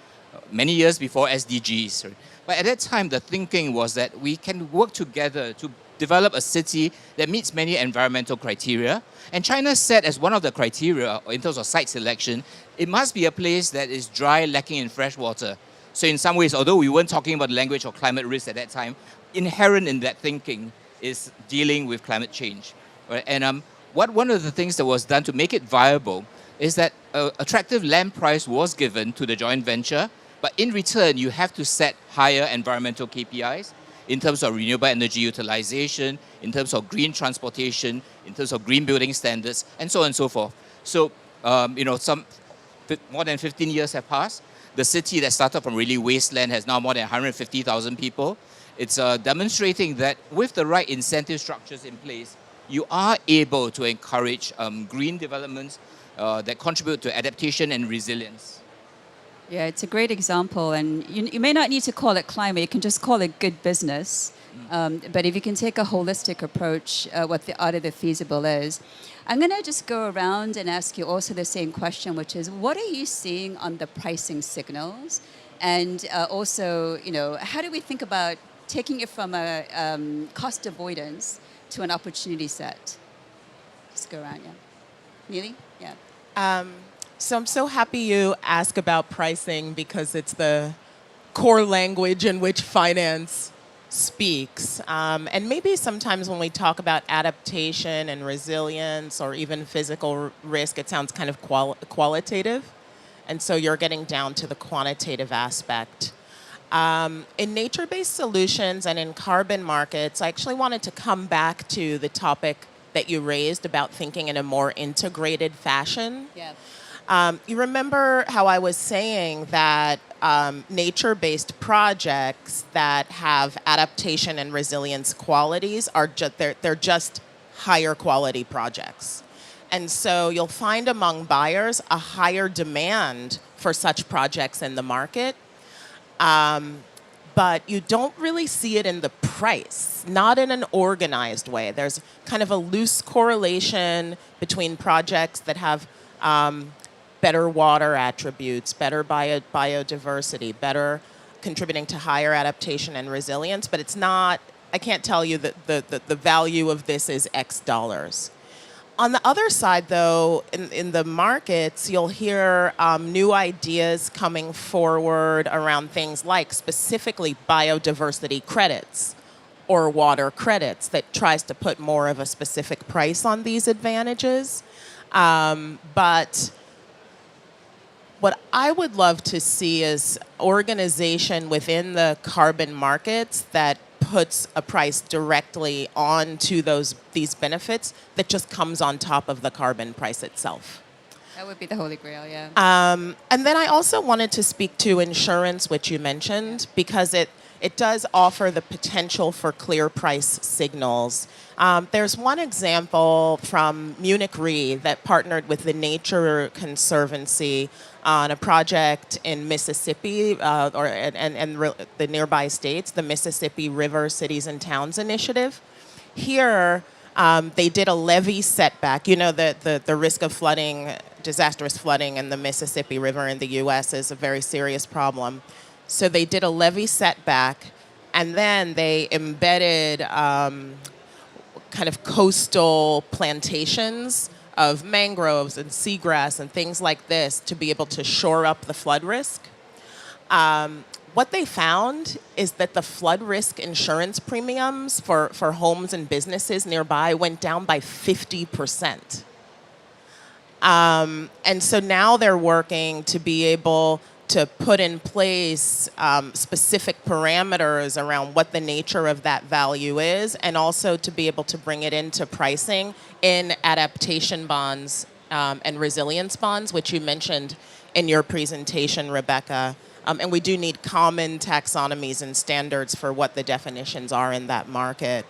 many years before SDGs. But at that time, the thinking was that we can work together to develop a city that meets many environmental criteria. And China set as one of the criteria, in terms of site selection, it must be a place that is dry, lacking in fresh water. So in some ways, although we weren't talking about the language of climate risk at that time, inherent in that thinking is dealing with climate change. Right? And one of the things that was done to make it viable is that attractive land price was given to the joint venture, but in return, you have to set higher environmental KPIs in terms of renewable energy utilization, in terms of green transportation, in terms of green building standards, and so on and so forth. So, more than 15 years have passed. The city that started from really wasteland has now more than 150,000 people. It's demonstrating that with the right incentive structures in place, you are able to encourage green developments that contribute to adaptation and resilience. Yeah, it's a great example. And you may not need to call it climate, you can just call it good business. But if you can take a holistic approach, what the art of the feasible is. I'm going to just go around and ask you also the same question, which is, what are you seeing on the pricing signals? And also, how do we think about taking it from a cost avoidance to an opportunity set? Just go around, yeah. Nili? Yeah. So I'm so happy you ask about pricing because it's the core language in which finance speaks. And maybe sometimes when we talk about adaptation and resilience or even physical risk, it sounds kind of qualitative. And so you're getting down to the quantitative aspect. In nature-based solutions and in carbon markets, I actually wanted to come back to the topic that you raised about thinking in a more integrated fashion. Yeah. You remember how I was saying that nature-based projects that have adaptation and resilience qualities are they're just higher quality projects. And so you'll find among buyers a higher demand for such projects in the market. But you don't really see it in the price, not in an organized way. There's kind of a loose correlation between projects that have better water attributes, better biodiversity, better contributing to higher adaptation and resilience, but it's not, I can't tell you that the value of this is X dollars. On the other side, though, in the markets, you'll hear new ideas coming forward around things like specifically biodiversity credits or water credits that tries to put more of a specific price on these advantages. But What I would love to see is organization within the carbon markets that puts a price directly onto these benefits that just comes on top of the carbon price itself. That would be the holy grail, yeah. And then I also wanted to speak to insurance, which you mentioned, because it does offer the potential for clear price signals. There's one example from Munich Re that partnered with the Nature Conservancy on a project in Mississippi and the nearby states, the Mississippi River Cities and Towns Initiative. Here, they did a levee setback. You know, the risk of flooding, disastrous flooding in the Mississippi River in the U.S. is a very serious problem. So they did a levee setback, and then they embedded kind of coastal plantations of mangroves and seagrass and things like this to be able to shore up the flood risk. What they found is that the flood risk insurance premiums for homes and businesses nearby went down by 50%. And so now they're working to be able to put in place specific parameters around what the nature of that value is, and also to be able to bring it into pricing in adaptation bonds and resilience bonds, which you mentioned in your presentation, Rebecca. And we do need common taxonomies and standards for what the definitions are in that market.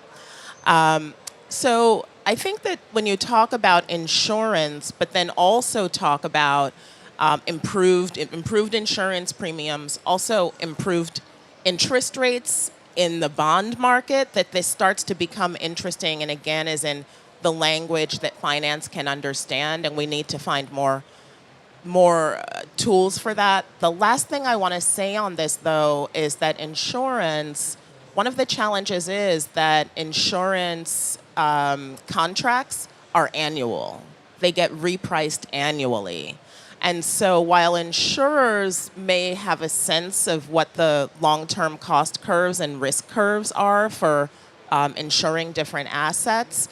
So I think that when you talk about insurance, but then also talk about improved insurance premiums, also improved interest rates in the bond market, that this starts to become interesting, and again is in the language that finance can understand, and we need to find more tools for that. The last thing I want to say on this, though, is that insurance, one of the challenges is that insurance contracts are annual. They get repriced annually. And so while insurers may have a sense of what the long-term cost curves and risk curves are for insuring different assets,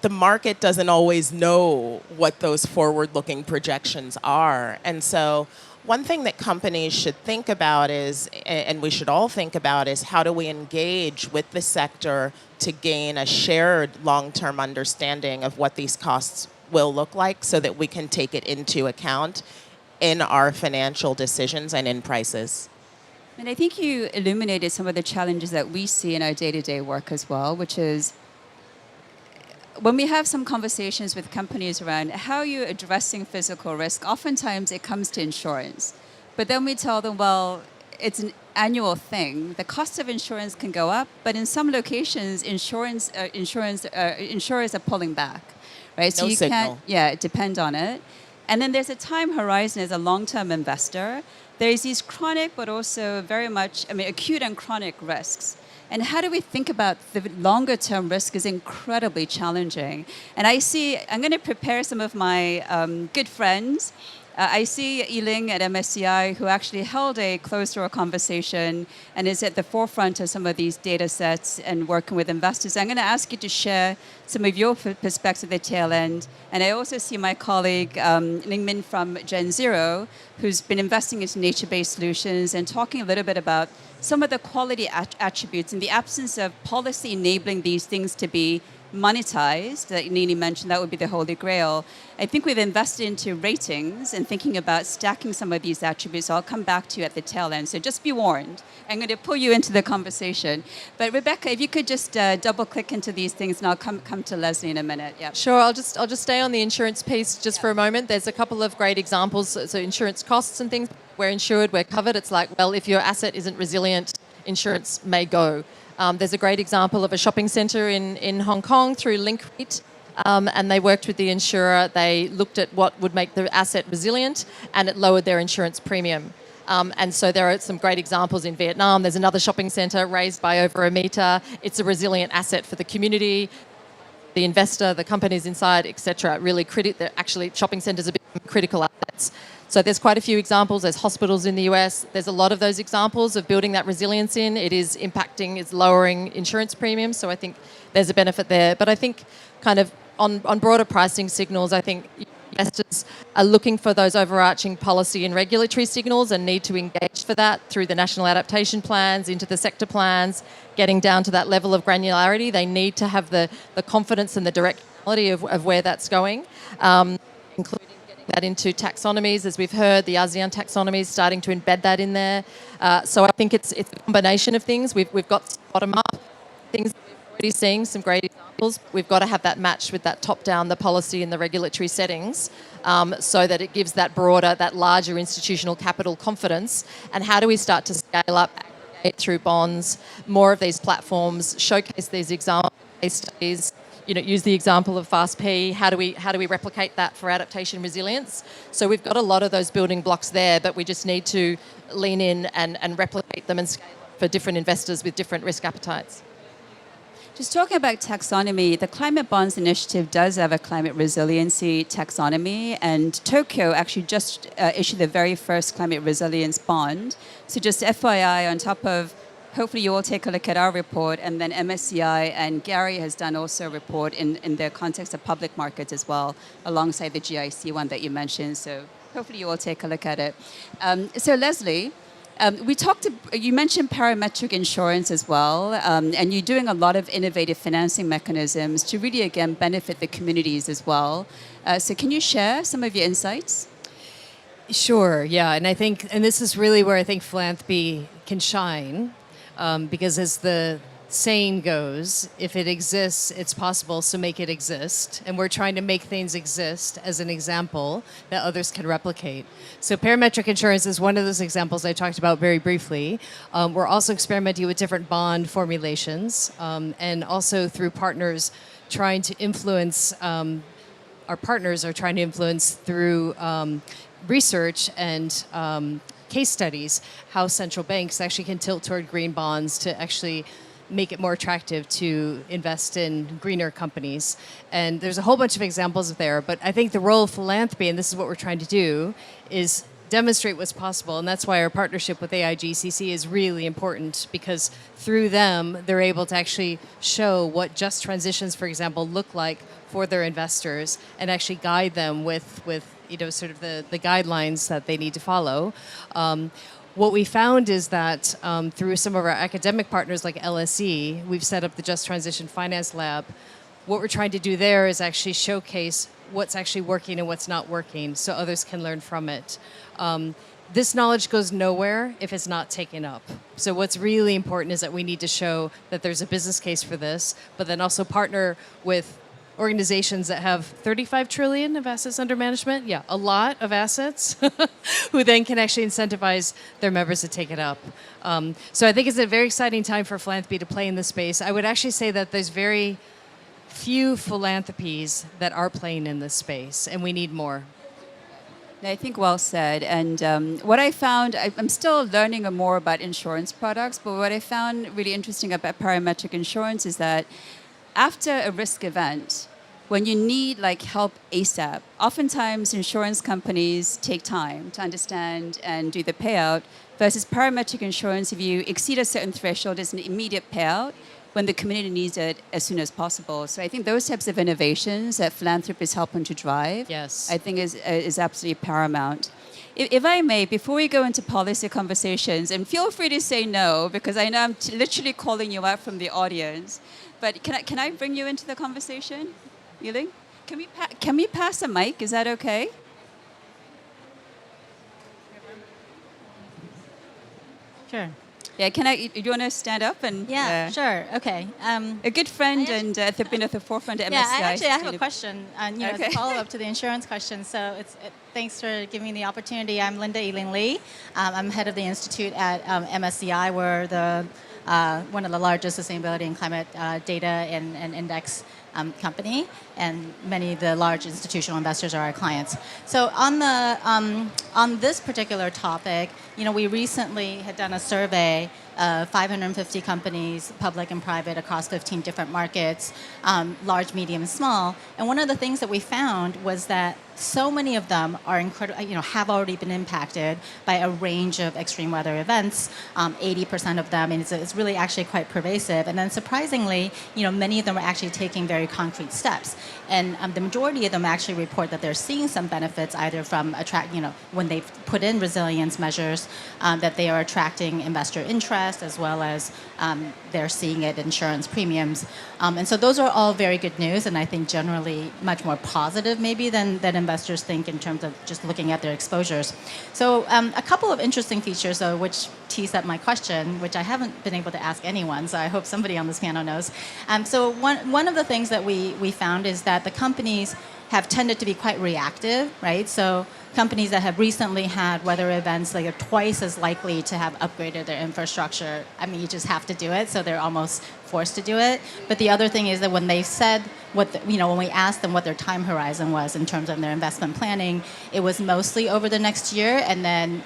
the market doesn't always know what those forward-looking projections are. And so one thing that companies should think about is, and we should all think about, is how do we engage with the sector to gain a shared long-term understanding of what these costs will look like, so that we can take it into account in our financial decisions and in prices. And I think you illuminated some of the challenges that we see in our day-to-day work as well, which is when we have some conversations with companies around how you're addressing physical risk, oftentimes it comes to insurance. But then we tell them, well, it's an annual thing. The cost of insurance can go up, but in some locations, insurers are pulling back. Right? So no you signal. can't depend on it. And then there's a time horizon as a long-term investor. There's these chronic, but also very much, acute and chronic risks. And how do we think about the longer-term risk is incredibly challenging. And I'm going to prepare some of my good friends. I see Yiling at MSCI, who actually held a closed-door conversation and is at the forefront of some of these data sets and working with investors. I'm going to ask you to share some of your perspectives at the tail end. And I also see my colleague, Ning Min from Gen Zero, who's been investing into nature-based solutions and talking a little bit about some of the quality attributes in the absence of policy enabling these things to be monetized, that Nili mentioned, that would be the holy grail. I think we've invested into ratings and thinking about stacking some of these attributes. So I'll come back to you at the tail end. So just be warned. I'm going to pull you into the conversation. But Rebecca, if you could just double-click into these things, and I'll come to Leslie in a minute. Yeah. Sure, I'll just stay on the insurance piece just for a moment. There's a couple of great examples. So insurance costs and things, we're insured, we're covered. It's like, well, if your asset isn't resilient, insurance may go. There's a great example of a shopping centre in Hong Kong through Link-REIT, and they worked with the insurer. They looked at what would make the asset resilient, and it lowered their insurance premium. And so there are some great examples in Vietnam. There's another shopping centre raised by over a metre. It's a resilient asset for the community, the investor, the companies inside, etc. Really, actually, shopping centres are becoming critical assets. So there's quite a few examples. There's hospitals in the US. There's a lot of those examples of building that resilience in. It is impacting, it's lowering insurance premiums. So I think there's a benefit there. But I think kind of on broader pricing signals, I think investors are looking for those overarching policy and regulatory signals and need to engage for that through the national adaptation plans, into the sector plans, getting down to that level of granularity. They need to have the confidence and the directionality of where that's going, including getting that into taxonomies, as we've heard, the ASEAN taxonomies starting to embed that in there. So I think it's a combination of things. We've got bottom-up things that we're already seeing, some great examples. We've got to have that match with that top-down, the policy and the regulatory settings, so that it gives that broader, that larger institutional capital confidence. And how do we start to scale up, aggregate through bonds, more of these platforms, showcase these example case studies, use the example of FastP. How do we replicate that for adaptation resilience? So we've got a lot of those building blocks there, but we just need to lean in and replicate them and scale up for different investors with different risk appetites. Just talking about taxonomy, the Climate Bonds Initiative does have a climate resiliency taxonomy, and Tokyo actually just issued the very first climate resilience bond. So just FYI, on top of, hopefully you all take a look at our report, and then MSCI and Gary has done also a report in the context of public markets as well, alongside the GIC one that you mentioned. So hopefully you all take a look at it. So Leslie, you mentioned parametric insurance as well, and you're doing a lot of innovative financing mechanisms to really, again, benefit the communities as well. So can you share some of your insights? Sure, yeah. And this is really where I think philanthropy can shine, because as the saying goes, if it exists, it's possible, so make it exist. And we're trying to make things exist as an example that others can replicate. So parametric insurance is one of those examples I talked about very briefly. We're also experimenting with different bond formulations, and also through partners trying to influence, our partners are trying to influence through research and case studies how central banks actually can tilt toward green bonds to actually make it more attractive to invest in greener companies. And there's a whole bunch of examples there, but I think the role of philanthropy, and this is what we're trying to do, is demonstrate what's possible. And that's why our partnership with AIGCC is really important, because through them, they're able to actually show what just transitions, for example, look like for their investors and actually guide them with sort of the guidelines that they need to follow. What we found is that through some of our academic partners like LSE, we've set up the Just Transition Finance Lab. What we're trying to do there is actually showcase what's actually working and what's not working so others can learn from it. This knowledge goes nowhere if it's not taken up. So what's really important is that we need to show that there's a business case for this, but then also partner with organizations that have 35 trillion of assets under management, a lot of assets, who then can actually incentivize their members to take it up. So I think it's a very exciting time for philanthropy to play in this space. I would actually say that there's very few philanthropies that are playing in this space, and we need more. I think well said. And what I found, I'm still learning more about insurance products, but what I found really interesting about parametric insurance is that after a risk event, when you need help ASAP, oftentimes insurance companies take time to understand and do the payout, versus parametric insurance, if you exceed a certain threshold, it's an immediate payout when the community needs it as soon as possible. So I think those types of innovations that philanthropy is helping to drive, yes, I think is absolutely paramount. If I may, before we go into policy conversations, and feel free to say no, because I know I'm literally calling you out from the audience, but can I bring you into the conversation, Nili? Can we pass a mic? Is that okay? Sure. Yeah, do you want to stand up? And Yeah, sure. Okay. A good friend and been at the forefront of MSCI. I have a question, as a follow-up to the insurance question. So thanks for giving me the opportunity. I'm Linda Eileen Lee. I'm head of the institute at MSCI. We're one of the largest sustainability and climate data and index company, and many of the large institutional investors are our clients. So on this particular topic, we recently had done a survey of 550 companies, public and private, across 15 different markets, large, medium, and small. And one of the things that we found was that so many of them are have already been impacted by a range of extreme weather events. 80% of them, and it's really actually quite pervasive. And then surprisingly, many of them are actually taking very very concrete steps. And the majority of them actually report that they're seeing some benefits either from when they've put in resilience measures, that they are attracting investor interest as well as they're seeing it in insurance premiums. And so those are all very good news, and I think generally much more positive maybe than investors think in terms of just looking at their exposures. So a couple of interesting features though, which tease up my question, which I haven't been able to ask anyone, so I hope somebody on this panel knows. So one of the things that we found is that the companies have tended to be quite reactive, right? So companies that have recently had weather events, they are twice as likely to have upgraded their infrastructure. I mean, you just have to do it, so they're almost forced to do it. But the other thing is that when they said when we asked them what their time horizon was in terms of their investment planning, it was mostly over the next year, and then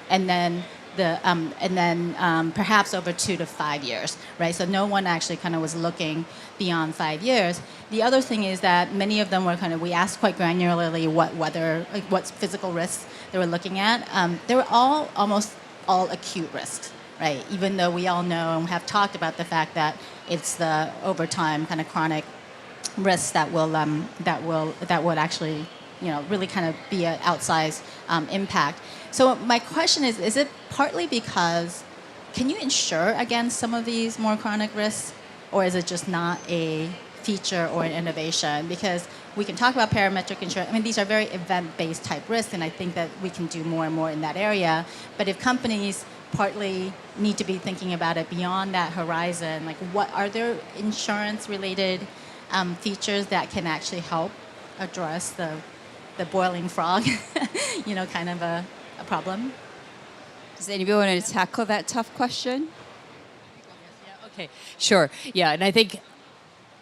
perhaps over 2 to 5 years, right? So no one actually kind of was looking beyond 5 years. The other thing is that many of them were we asked quite granularly what physical risks they were looking at. They were almost all acute risks, right? Even though we all know and have talked about the fact that it's the over time kind of chronic risks that would actually really kind of be an outsized impact. So my question is it partly because, can you insure against some of these more chronic risks, or is it just not a feature or an innovation? Because we can talk about parametric insurance. I mean, these are very event-based type risks, and I think that we can do more and more in that area. But if companies partly need to be thinking about it beyond that horizon, what are there insurance-related features that can actually help address the boiling frog, kind of a problem? Does anybody want to tackle that tough question? Yeah, okay, sure. Yeah, and I think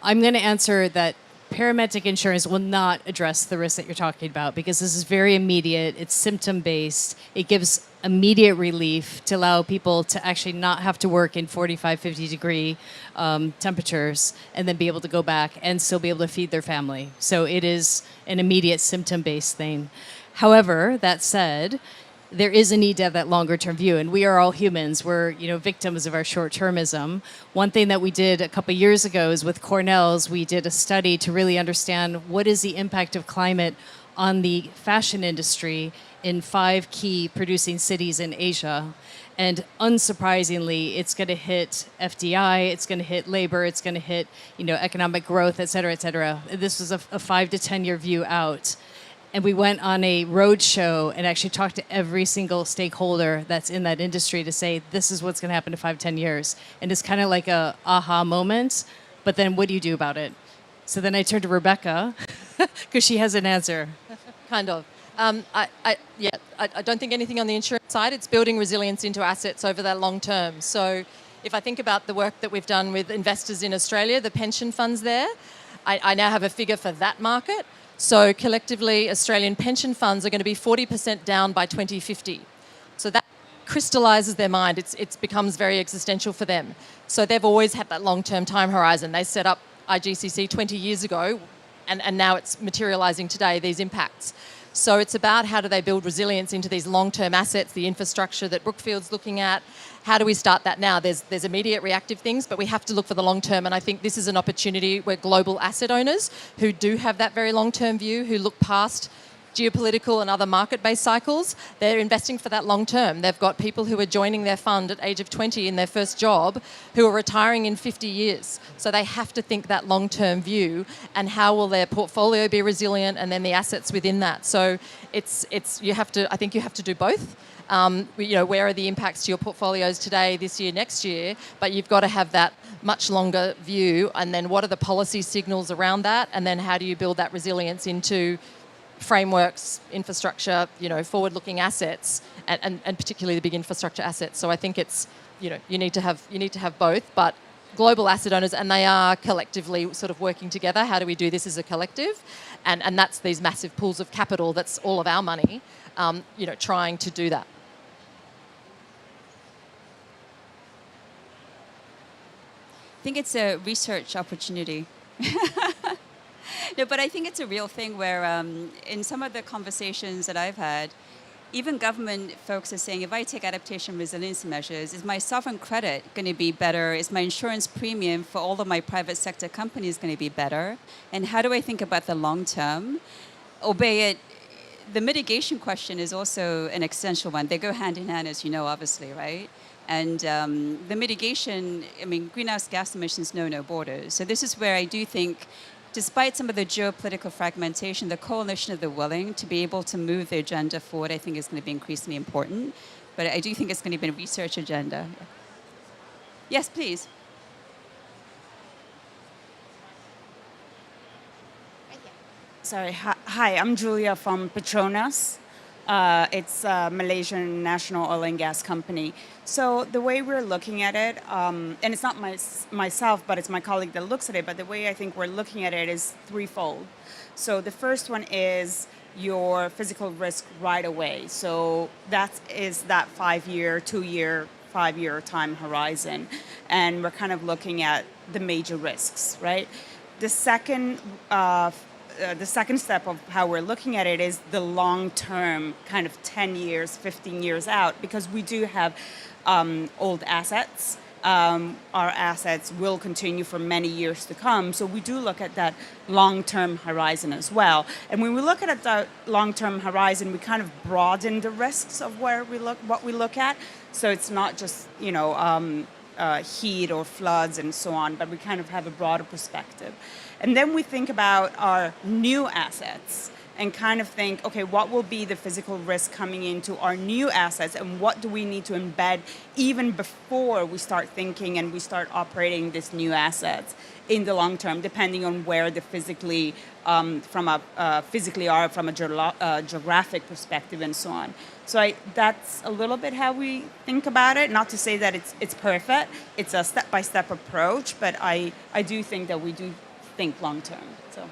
I'm going to answer that parametric insurance will not address the risk that you're talking about, because this is very immediate. It's symptom-based. It gives immediate relief to allow people to actually not have to work in 45, 50 degree temperatures and then be able to go back and still be able to feed their family. So it is an immediate symptom-based thing. However, that said, there is a need to have that longer-term view, and we are all humans. We're, victims of our short-termism. One thing that we did a couple years ago is with Cornell's, we did a study to really understand what is the impact of climate on the fashion industry in 5 key producing cities in Asia. And unsurprisingly, it's going to hit FDI, it's going to hit labor, it's going to hit, economic growth, et cetera, et cetera. This was a 5 to 10 year view out. And we went on a road show and actually talked to every single stakeholder that's in that industry to say, this is what's going to happen in 5, 10 years. And it's kind of like a aha moment, but then what do you do about it? So then I turned to Rebecca, because she has an answer. Kind of. I don't think anything on the insurance side. It's building resilience into assets over that long term. So if I think about the work that we've done with investors in Australia, the pension funds there, I now have a figure for that market. So collectively, Australian pension funds are going to be 40% down by 2050. So that crystallises their mind. It becomes very existential for them. So they've always had that long-term time horizon. They set up IGCC 20 years ago, and now it's materialising today, these impacts. So it's about how do they build resilience into these long-term assets, the infrastructure that Brookfield's looking at. How do we start that now? There's immediate reactive things, but we have to look for the long term. And I think this is an opportunity where global asset owners who do have that very long-term view, who look past geopolitical and other market-based cycles, they're investing for that long term. They've got people who are joining their fund at age of 20 in their first job who are retiring in 50 years. So they have to think that long-term view and how will their portfolio be resilient and then the assets within that. So I think you have to do both. Where are the impacts to your portfolios today, this year, next year? But you've got to have that much longer view, and then what are the policy signals around that? And then how do you build that resilience into frameworks, infrastructure, forward-looking assets, and particularly the big infrastructure assets. So I think it's, you need to have both, but global asset owners, and they are collectively sort of working together. How do we do this as a collective? And that's these massive pools of capital. That's all of our money, trying to do that. I think it's a research opportunity. No, but I think it's a real thing where in some of the conversations that I've had, even government folks are saying, if I take adaptation resilience measures, is my sovereign credit going to be better? Is my insurance premium for all of my private sector companies going to be better? And how do I think about the long term? Albeit, the mitigation question is also an essential one. They go hand in hand, as you know, obviously, right? And the mitigation, I mean, greenhouse gas emissions know no borders. So this is where I do think, despite some of the geopolitical fragmentation, the coalition of the willing to be able to move the agenda forward, I think is going to be increasingly important. But I do think it's going to be a research agenda. Yes, please. Sorry. Hi, I'm Julia from Petronas. It's a Malaysian national oil and gas company. So the way we're looking at it, and it's not myself, but it's my colleague that looks at it, but the way I think we're looking at it is threefold. So the first one is your physical risk right away. So that is that 5-year, 2-year, 5-year time horizon. And we're kind of looking at the major risks, right? The second step of how we're looking at it is the long-term, kind of 10 years, 15 years out, because we do have old assets. Our assets will continue for many years to come. So we do look at that long-term horizon as well. And when we look at that long-term horizon, we kind of broaden the risks of what we look at. So it's not just, heat or floods and so on, but we kind of have a broader perspective. And then we think about our new assets and kind of think, okay, what will be the physical risk coming into our new assets, and what do we need to embed even before we start thinking and we start operating these new assets in the long term, depending on where the physically, from a geographic perspective and so on. So that's a little bit how we think about it. Not to say that it's perfect. It's a step-by-step approach, but I do think that we do think long term. So.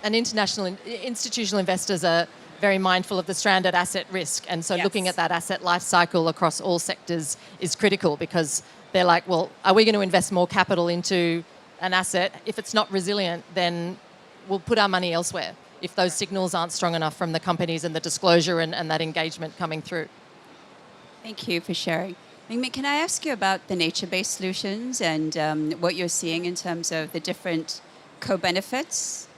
And institutional investors are very mindful of the stranded asset risk. And so looking at that asset life cycle across all sectors is critical, because they're like, well, are we going to invest more capital into an asset? If it's not resilient, then we'll put our money elsewhere if those signals aren't strong enough from the companies and the disclosure and that engagement coming through. Thank you for sharing. Mingming, can I ask you about the nature-based solutions and what you're seeing in terms of the different co-benefits?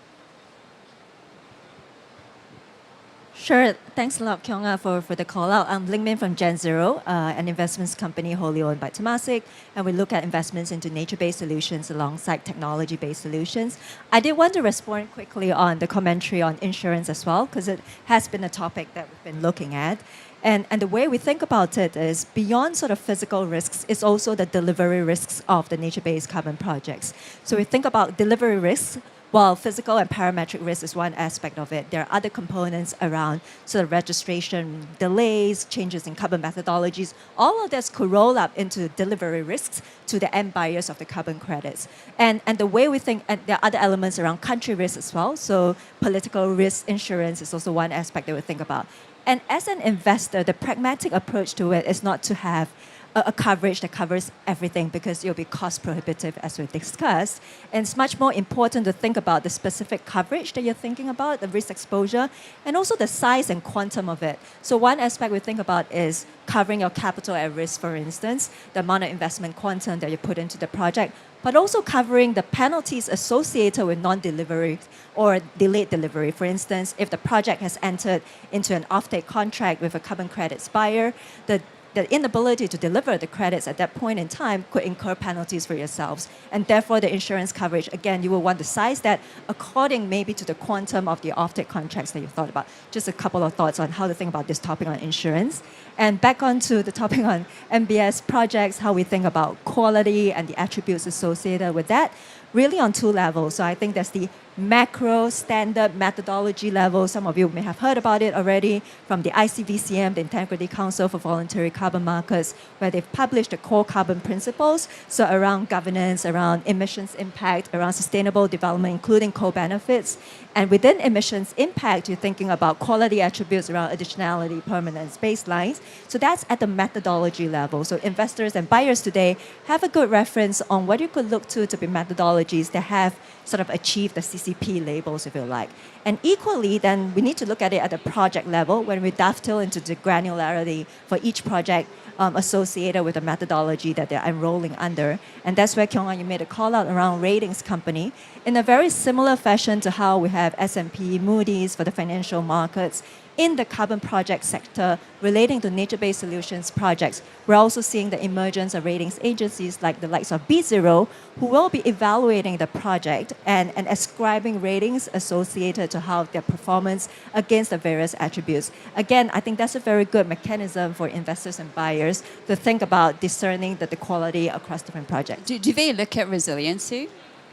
Sure. Thanks a lot, Kyung-Ah, for the call out. I'm Lingmin from Gen Zero, an investments company wholly owned by Temasek, and we look at investments into nature-based solutions alongside technology-based solutions. I did want to respond quickly on the commentary on insurance as well, because it has been a topic that we've been looking at. And the way we think about it is beyond sort of physical risks, it's also the delivery risks of the nature-based carbon projects. So we think about delivery risks. While physical and parametric risk is one aspect of it, there are other components around sort of registration delays, changes in carbon methodologies. All of this could roll up into delivery risks to the end buyers of the carbon credits. And the way we think, and there are other elements around country risk as well. So political risk insurance is also one aspect that we think about. And as an investor, the pragmatic approach to it is not to have a coverage that covers everything, because it'll be cost prohibitive, as we discussed. And it's much more important to think about the specific coverage that you're thinking about, the risk exposure, and also the size and quantum of it. So one aspect we think about is covering your capital at risk, for instance, the amount of investment quantum that you put into the project, but also covering the penalties associated with non-delivery or delayed delivery. For instance, if the project has entered into an offtake contract with a carbon credits buyer, the inability to deliver the credits at that point in time could incur penalties for yourselves. And therefore, the insurance coverage, again, you will want to size that according maybe to the quantum of the offtake contracts that you've thought about. Just a couple of thoughts on how to think about this topic on insurance. And back onto the topic on MBS projects, how we think about quality and the attributes associated with that, really on two levels. So I think there's the macro standard methodology level. Some of you may have heard about it already from the ICVCM, the Integrity Council for Voluntary Carbon Markets, where they've published the core carbon principles. So around governance, around emissions impact, around sustainable development, including co-benefits. And within emissions impact, you're thinking about quality attributes around additionality, permanence, baselines. So that's at the methodology level. So investors and buyers today have a good reference on what you could look to be methodologies that have sort of achieved the CCP labels, if you like. And equally, then we need to look at it at the project level when we dovetail into the granularity for each project associated with the methodology that they're enrolling under. And that's where, Kyung-Ah, you made a call out around ratings company. In a very similar fashion to how we have S&P, Moody's for the financial markets, in the carbon project sector relating to nature-based solutions projects, we're also seeing the emergence of ratings agencies like the likes of B0, who will be evaluating the project and ascribing ratings associated to how their performance against the various attributes. Again, I think that's a very good mechanism for investors and buyers to think about discerning the quality across different projects. Do they look at resiliency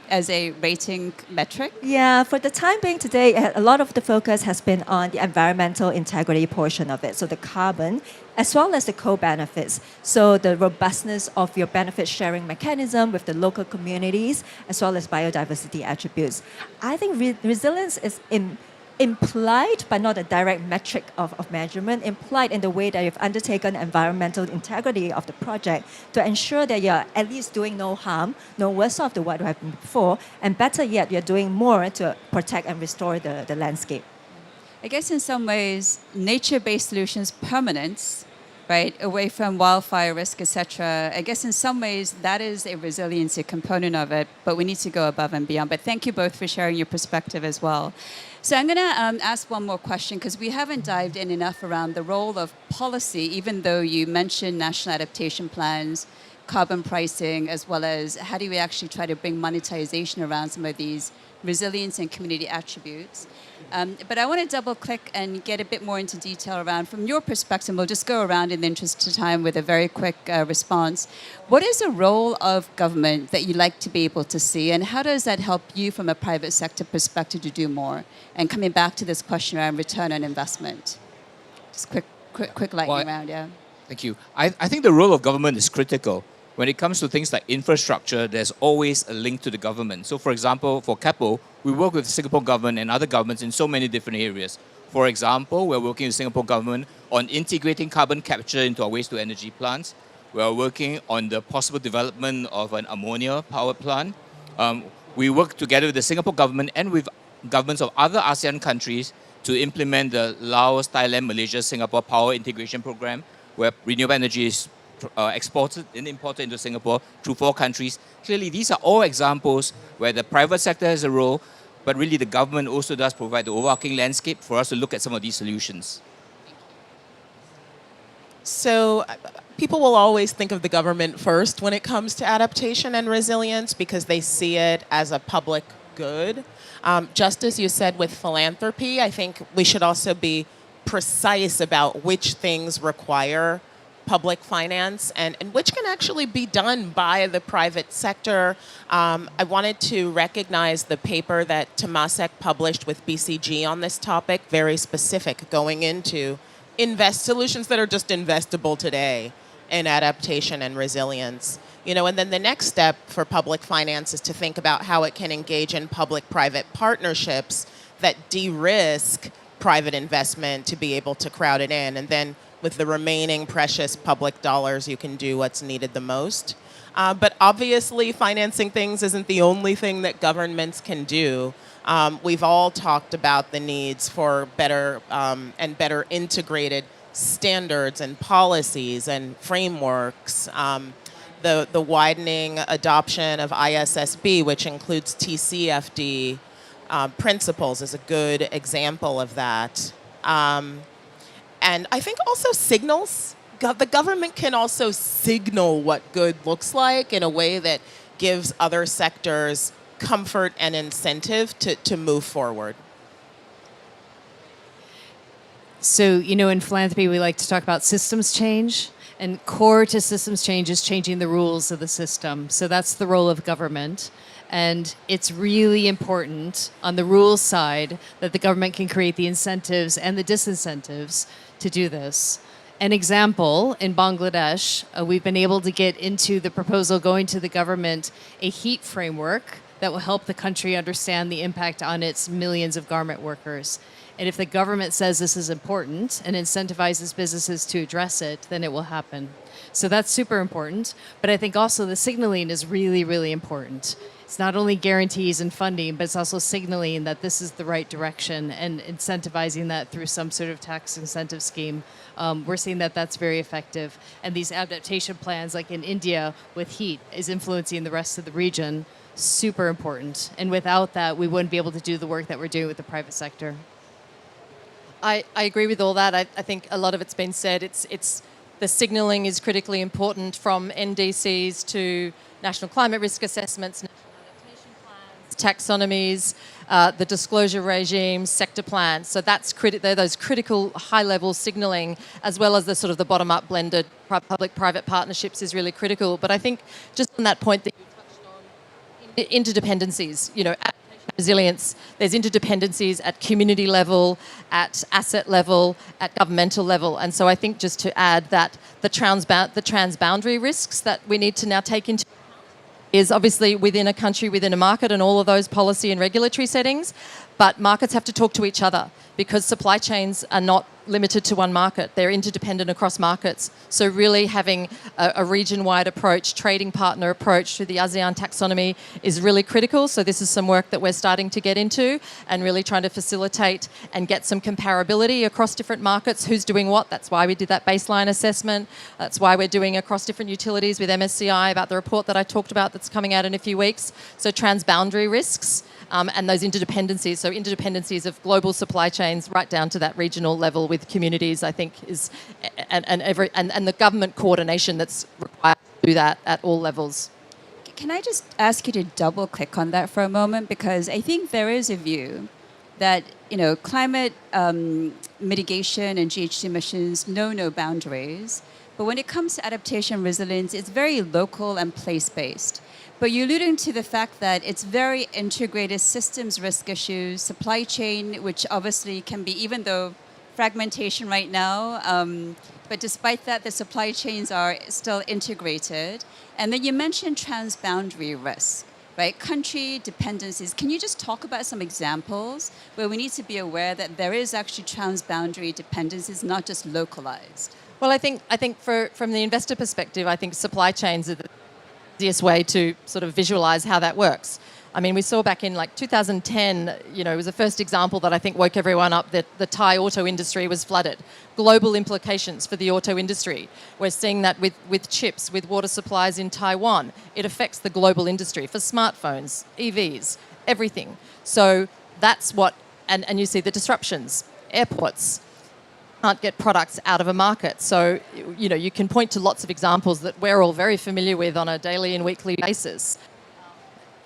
as a rating metric? Yeah, for the time being today, a lot of the focus has been on the environmental integrity portion of it. So the carbon, as well as the co-benefits. So the robustness of your benefit sharing mechanism with the local communities, as well as biodiversity attributes. I think resilience is implied, but not a direct metric of measurement, implied in the way that you've undertaken environmental integrity of the project to ensure that you're at least doing no harm, no worse off than what you have been before, and better yet, you're doing more to protect and restore the landscape. I guess in some ways, nature-based solutions permanence, right, away from wildfire risk, etc. I guess in some ways that is a resiliency component of it, but we need to go above and beyond. But thank you both for sharing your perspective as well. So I'm going to ask one more question because we haven't dived in enough around the role of policy, even though you mentioned national adaptation plans, carbon pricing, as well as how do we actually try to bring monetization around some of these resilience and community attributes. But I want to double click and get a bit more into detail around, from your perspective, we'll just go around in the interest of time with a very quick response. What is the role of government that you like to be able to see, and how does that help you from a private sector perspective to do more? And coming back to this question around return on investment. Just quick lightning round, yeah. Thank you. I think the role of government is critical. When it comes to things like infrastructure, there's always a link to the government. So for example, for CAPO, we work with the Singapore government and other governments in so many different areas. For example, we're working with the Singapore government on integrating carbon capture into our waste-to-energy plants. We are working on the possible development of an ammonia power plant. We work together with the Singapore government and with governments of other ASEAN countries to implement the Laos, Thailand, Malaysia, Singapore Power Integration Program, where renewable energy is exported and imported into Singapore through 4 countries. Clearly, these are all examples where the private sector has a role, but really the government also does provide the overarching landscape for us to look at some of these solutions. So people will always think of the government first when it comes to adaptation and resilience because they see it as a public good. Just as you said with philanthropy, I think we should also be precise about which things require public finance and which can actually be done by the private sector. I wanted to recognize the paper that Temasek published with BCG on this topic, very specific, going into solutions that are just investable today in adaptation and resilience. You know, and then the next step for public finance is to think about how it can engage in public-private partnerships that de-risk private investment to be able to crowd it in. And then with the remaining precious public dollars, you can do what's needed the most. But obviously, financing things isn't the only thing that governments can do. We've all talked about the needs for better and better integrated standards and policies and frameworks. The widening adoption of ISSB, which includes TCFD principles, is a good example of that. And I think also signals. The government can also signal what good looks like in a way that gives other sectors comfort and incentive to move forward. So, you know, in philanthropy, we like to talk about systems change. And core to systems change is changing the rules of the system. So that's the role of government. And it's really important on the rules side that the government can create the incentives and the disincentives to do this. An example, in Bangladesh, we've been able to get into the proposal going to the government a heat framework that will help the country understand the impact on its millions of garment workers. And if the government says this is important and incentivizes businesses to address it, then it will happen. So that's super important. But I think also the signaling is really, really important. It's not only guarantees and funding, but it's also signaling that this is the right direction and incentivizing that through some sort of tax incentive scheme. We're seeing that that's very effective. And these adaptation plans, like in India with heat, is influencing the rest of the region. Super important. And without that, we wouldn't be able to do the work that we're doing with the private sector. I agree with all that. I think a lot of it's been said. It's the signaling is critically important, from NDCs to national climate risk assessments, taxonomies, the disclosure regimes, sector plans. So they're those critical high-level signalling, as well as the sort of the bottom-up blended public-private partnerships is really critical. But I think just on that point that you touched on, interdependencies, resilience, there's interdependencies at community level, at asset level, at governmental level. And so I think just to add that the transboundary risks that we need to now take into is obviously within a country, within a market, and all of those policy and regulatory settings. But markets have to talk to each other, because supply chains are not limited to one market. They're interdependent across markets. So really having a region-wide approach, trading partner approach through the ASEAN taxonomy is really critical. So this is some work that we're starting to get into and really trying to facilitate and get some comparability across different markets, who's doing what. That's why we did that baseline assessment. That's why we're doing across different utilities with MSCI about the report that I talked about that's coming out in a few weeks. So transboundary risks. And those interdependencies, so interdependencies of global supply chains right down to that regional level with communities, I think is, and the government coordination that's required to do that at all levels. Can I just ask you to double click on that for a moment? Because I think there is a view that, climate mitigation and GHG emissions know no boundaries. But when it comes to adaptation resilience, it's very local and place-based. But you're alluding to the fact that it's very integrated systems risk issues, supply chain, which obviously can be, even though fragmentation right now, but despite that, the supply chains are still integrated. And then you mentioned transboundary risk, right? Country dependencies. Can you just talk about some examples where we need to be aware that there is actually transboundary dependencies, not just localized? Well, I think from the investor perspective, I think supply chains are the easiest way to sort of visualize how that works. I mean, we saw back in 2010, it was the first example that I think woke everyone up that the Thai auto industry was flooded. Global implications for the auto industry. We're seeing that with chips, with water supplies in Taiwan. It affects the global industry for smartphones, EVs, everything. So that's what, and you see the disruptions. Airports can't get products out of a market. So, you can point to lots of examples that we're all very familiar with on a daily and weekly basis.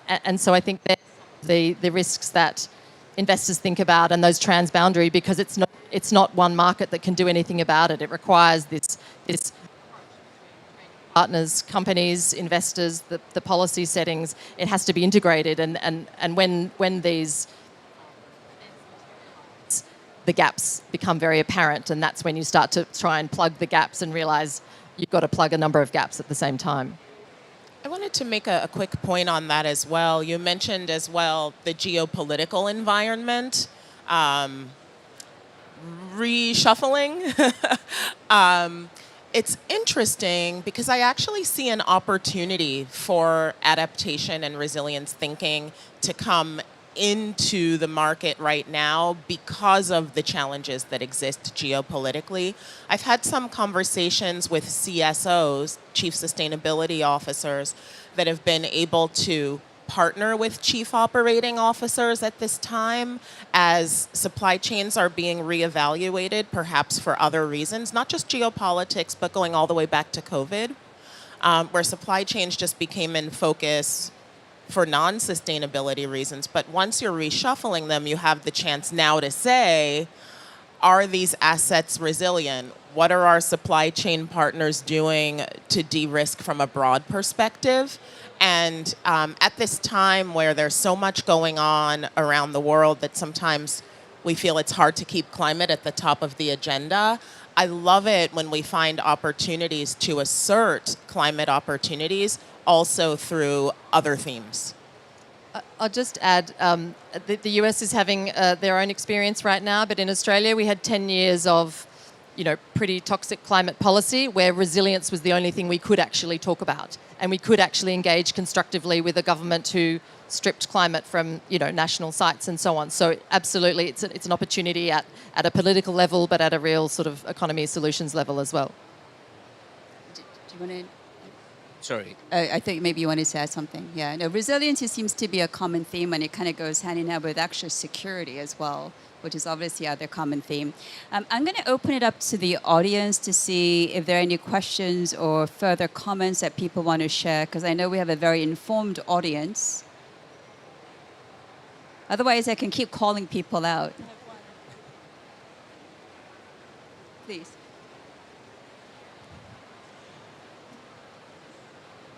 And so I think that's the risks that investors think about, and those transboundary, because it's not one market that can do anything about it. It requires this partners, companies, investors, the policy settings. It has to be integrated, and when the gaps become very apparent, and that's when you start to try and plug the gaps and realize you've got to plug a number of gaps at the same time. I wanted to make a quick point on that as well. You mentioned as well the geopolitical environment, reshuffling. It's interesting because I actually see an opportunity for adaptation and resilience thinking to come into the market right now because of the challenges that exist geopolitically. I've had some conversations with CSOs, Chief Sustainability Officers, that have been able to partner with chief operating officers at this time as supply chains are being reevaluated, perhaps for other reasons, not just geopolitics, but going all the way back to COVID, where supply chains just became in focus for non-sustainability reasons. But once you're reshuffling them, you have the chance now to say, are these assets resilient? What are our supply chain partners doing to de-risk from a broad perspective? And at this time where there's so much going on around the world that sometimes we feel it's hard to keep climate at the top of the agenda, I love it when we find opportunities to assert climate opportunities also through other themes. I'll just add, the US is having their own experience right now, but in Australia we had 10 years of, pretty toxic climate policy where resilience was the only thing we could actually talk about. And we could actually engage constructively with a government who stripped climate from, national sites and so on. So absolutely, it's an opportunity at a political level, but at a real sort of economy solutions level as well. Do you want to... Sorry. I think maybe you wanted to add something. Yeah, no, resilience seems to be a common theme, and it kind of goes hand in hand with actual security as well, which is obviously other common theme. I'm going to open it up to the audience to see if there are any questions or further comments that people want to share, because I know we have a very informed audience. Otherwise, I can keep calling people out. Please.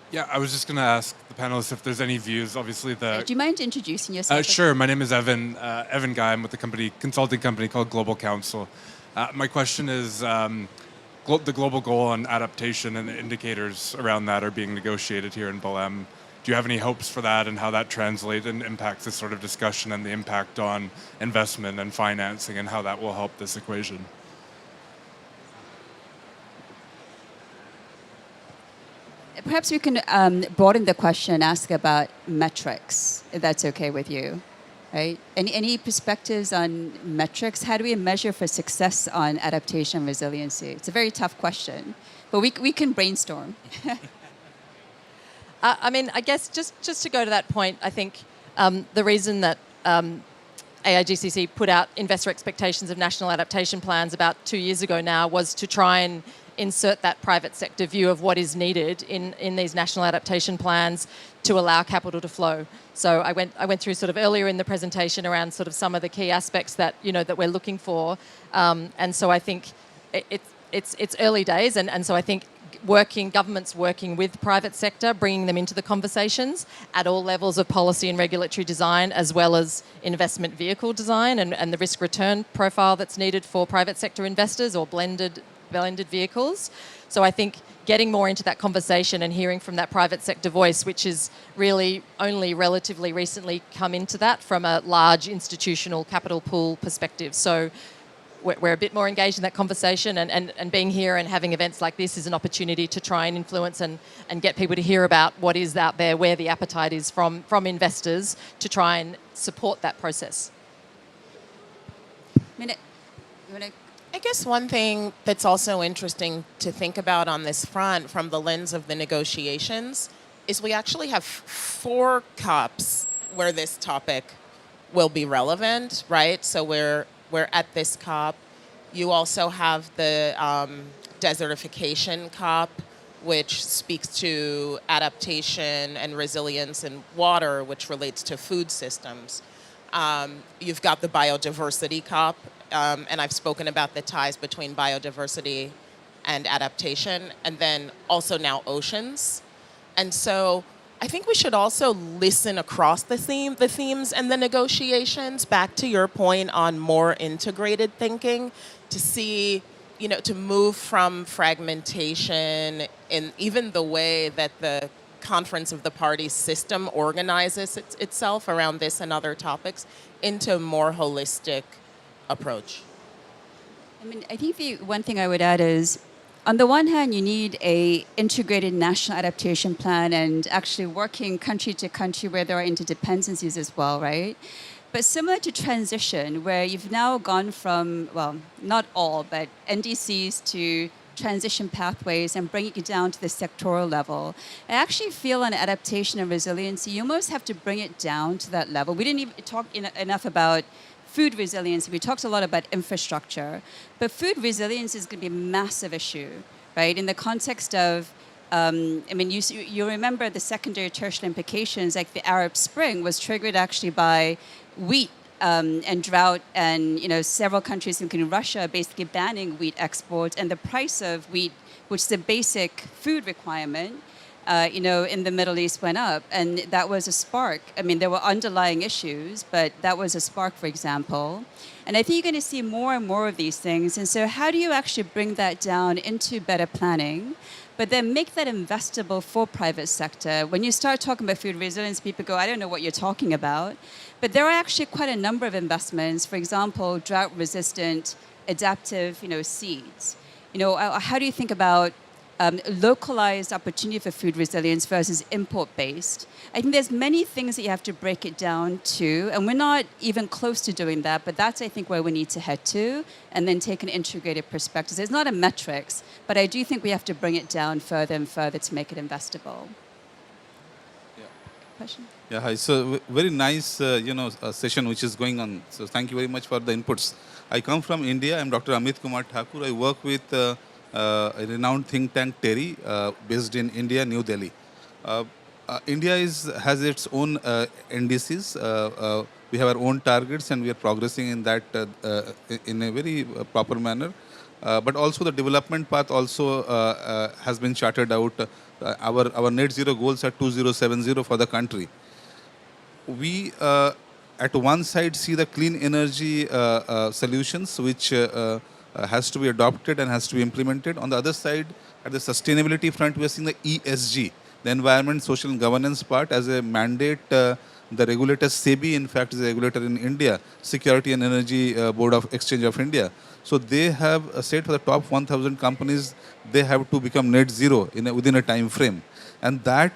Yeah, I was just going to ask the panelists if there's any views. Obviously, Do you mind introducing yourself? Sure. My name is Evan. Evan Guy. I'm with a consulting company called Global Counsel. My question is, the global goal on adaptation and the indicators around that are being negotiated here in Belém. Do you have any hopes for that and how that translates and impacts this sort of discussion and the impact on investment and financing and how that will help this equation? Perhaps we can broaden the question and ask about metrics, if that's okay with you, right? Any perspectives on metrics? How do we measure for success on adaptation and resiliency? It's a very tough question, but we can brainstorm. I guess just to go to that point, I think the reason that AIGCC put out investor expectations of national adaptation plans about 2 years ago now was to try and insert that private sector view of what is needed in these national adaptation plans to allow capital to flow. So I went through sort of earlier in the presentation around sort of some of the key aspects that that we're looking for, and so I think it's early days, and so I think governments working with private sector, bringing them into the conversations at all levels of policy and regulatory design, as well as investment vehicle design and the risk return profile that's needed for private sector investors or blended vehicles. So I think getting more into that conversation and hearing from that private sector voice, which is really only relatively recently come into that from a large institutional capital pool perspective. So we're a bit more engaged in that conversation, and being here and having events like this is an opportunity to try and influence and get people to hear about what is out there, where the appetite is from investors to try and support that process. I guess one thing that's also interesting to think about on this front from the lens of the negotiations is we actually have 4 COPs where this topic will be relevant, right? So we're at this COP. You also have the desertification COP, which speaks to adaptation and resilience in water, which relates to food systems. You've got the biodiversity COP, and I've spoken about the ties between biodiversity and adaptation, and then also now oceans. And so I think we should also listen across the themes and the negotiations, back to your point on more integrated thinking, to see, to move from fragmentation in even the way that the Conference of the Parties system organizes itself around this and other topics into a more holistic approach. I think the one thing I would add is, on the one hand, you need a integrated national adaptation plan and actually working country to country where there are interdependencies as well, right? But similar to transition, where you've now gone from, well, not all, but NDCs to transition pathways and bringing it down to the sectoral level. I actually feel on adaptation and resiliency, you almost have to bring it down to that level. We didn't even talk enough about food resilience. We talked a lot about infrastructure, but food resilience is going to be a massive issue, right? In the context of, you remember the secondary, tertiary implications, like the Arab Spring was triggered actually by wheat and drought, and several countries, including Russia, basically banning wheat exports, and the price of wheat, which is a basic food requirement, in the Middle East went up, and that was a spark. There were underlying issues, but that was a spark, for example. And I think you're going to see more and more of these things. And so how do you actually bring that down into better planning, but then make that investable for private sector. When you start talking about food resilience, people go, I don't know what you're talking about. But there are actually quite a number of investments. For example, drought-resistant, adaptive, seeds. How do you think about localized opportunity for food resilience versus import-based? I think there's many things that you have to break it down to, and we're not even close to doing that, but that's, I think, where we need to head to, and then take an integrated perspective. It's not a metrics, but I do think we have to bring it down further and further to make it investable. Yeah. Question? Yeah, hi. So very nice, session which is going on. So thank you very much for the inputs. I come from India. I'm Dr. Amit Kumar Thakur. I work with a renowned think tank, TERI, based in India, New Delhi. India has its own NDCs. We have our own targets, and we are progressing in that in a very proper manner. But also the development path also has been charted out. Our net zero goals are 2070 for the country. We at one side see the clean energy solutions which has to be adopted and has to be implemented. On the other side, at the sustainability front, we are seeing the ESG, the environment, social and governance part as a mandate. The regulator SEBI, in fact, is a regulator in India, Security and Energy Board of Exchange of India. So they have said for the top 1,000 companies, they have to become net zero within a time frame. And that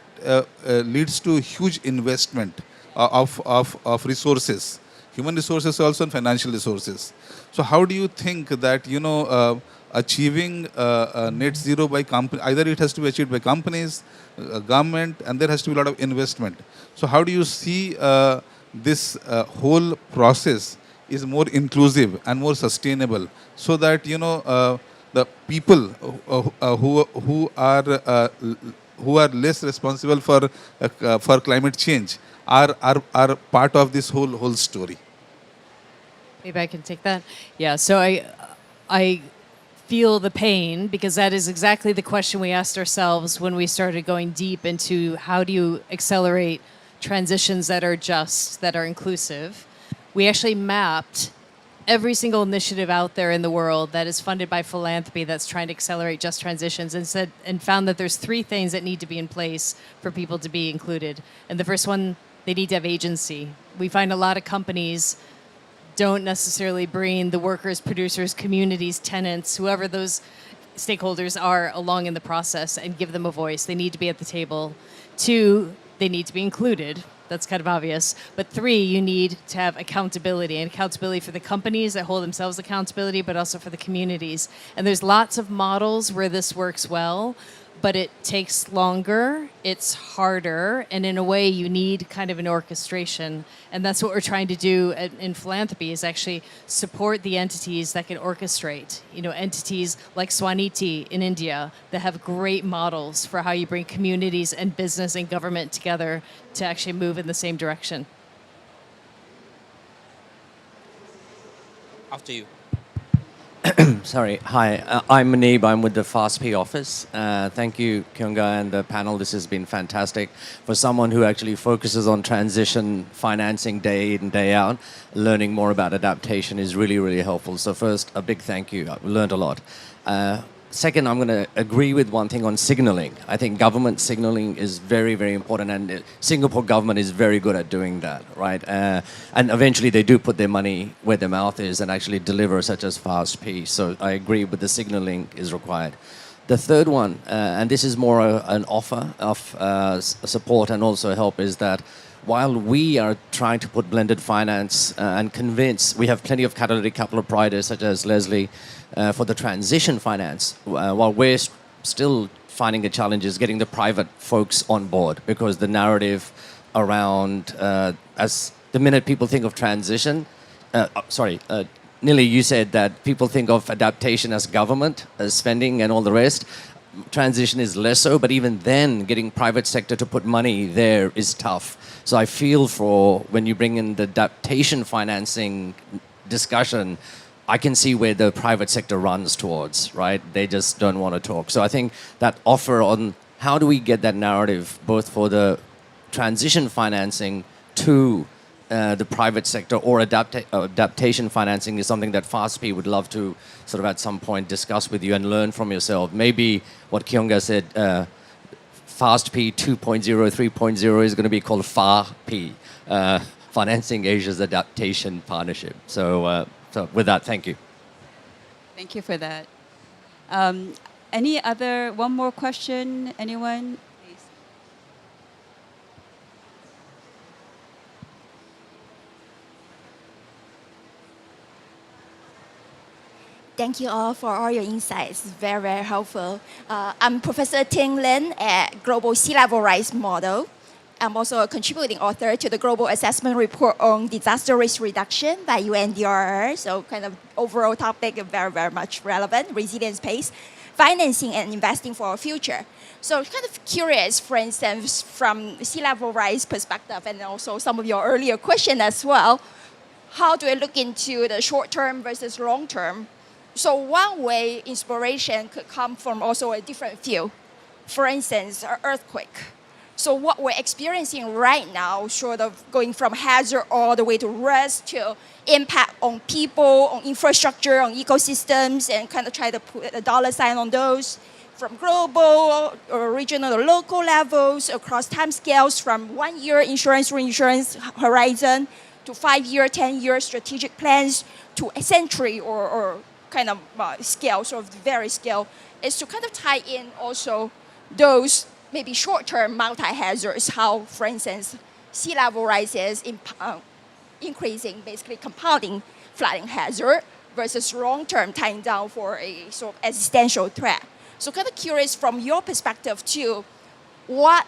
leads to huge investment of resources, human resources also and financial resources. So how do you think that, achieving net zero by company, either it has to be achieved by companies, government, and there has to be a lot of investment. So how do you see this whole process is more inclusive and more sustainable, so that the people who are less responsible for climate change are part of this whole story? Maybe I can take that. Yeah, so I feel the pain, because that is exactly the question we asked ourselves when we started going deep into how do you accelerate transitions that are just, that are inclusive. We actually mapped every single initiative out there in the world that is funded by philanthropy that's trying to accelerate just transitions, and found that there's three things that need to be in place for people to be included. And the first one, they need to have agency. We find a lot of companies don't necessarily bring the workers, producers, communities, tenants, whoever those stakeholders are along in the process, and give them a voice. They need to be at the table. Two, they need to be included. That's kind of obvious. But three, you need to have accountability, and accountability for the companies that hold themselves accountability, but also for the communities. And there's lots of models where this works well, but it takes longer, it's harder, and in a way you need kind of an orchestration. And that's what we're trying to do in philanthropy, is actually support the entities that can orchestrate. Entities like Swaniti in India that have great models for how you bring communities and business and government together to actually move in the same direction. After you. Sorry. Hi, I'm Manib. I'm with the FAST-P office. Thank you, Kyung-Ah and the panel. This has been fantastic. For someone who actually focuses on transition financing day in, day out, learning more about adaptation is really, really helpful. So first, a big thank you. I've learned a lot. Second, I'm going to agree with one thing on signaling. I think government signaling is very, very important, and Singapore government is very good at doing that, right? And eventually they do put their money where their mouth is and actually deliver, such as FAST-P. So I agree with the signaling is required. The third one, and this is more an offer of support and also help, is that while we are trying to put blended finance and convince, we have plenty of catalytic capital providers such as Leslie for the transition finance, while we're still finding the challenge is getting the private folks on board, because the narrative around, as the minute people think of transition, Nili, you said that people think of adaptation as government, as spending and all the rest. Transition is less so, but even then, getting private sector to put money there is tough. So I feel for when you bring in the adaptation financing discussion, I can see where the private sector runs towards, right? They just don't want to talk. So I think that offer on how do we get that narrative, both for the transition financing to the private sector or adaptation financing is something that FASP would love to sort of at some point discuss with you and learn from yourself. Maybe what Kyung-Ah said, FASP 2.0, 3.0 is going to be called FAP, Financing Asia's Adaptation Partnership. So with that, thank you. Thank you for that. One more question? Anyone? Please. Thank you all for all your insights. Very, very helpful. I'm Professor Ting Lin at Global Sea Level Rise Model. I'm also a contributing author to the Global Assessment Report on Disaster Risk Reduction by UNDRR. So kind of overall topic, very, very much relevant, resilience pace, financing and investing for our future. So kind of curious, for instance, from sea level rise perspective and also some of your earlier question as well, how do we look into the short term versus long term? So one way inspiration could come from also a different field. For instance, an earthquake. So what we're experiencing right now, sort of going from hazard all the way to risk to impact on people, on infrastructure, on ecosystems, and kind of try to put a dollar sign on those from global or regional or local levels across time scales from 1 year insurance reinsurance horizon to 5 year, 10-year strategic plans to a century or kind of scale, sort of very scale, is to kind of tie in also those maybe short-term multi-hazards, how, for instance, sea level rises increasing, basically compounding flooding hazard versus long-term tying down for a sort of existential threat. So kind of curious from your perspective too, what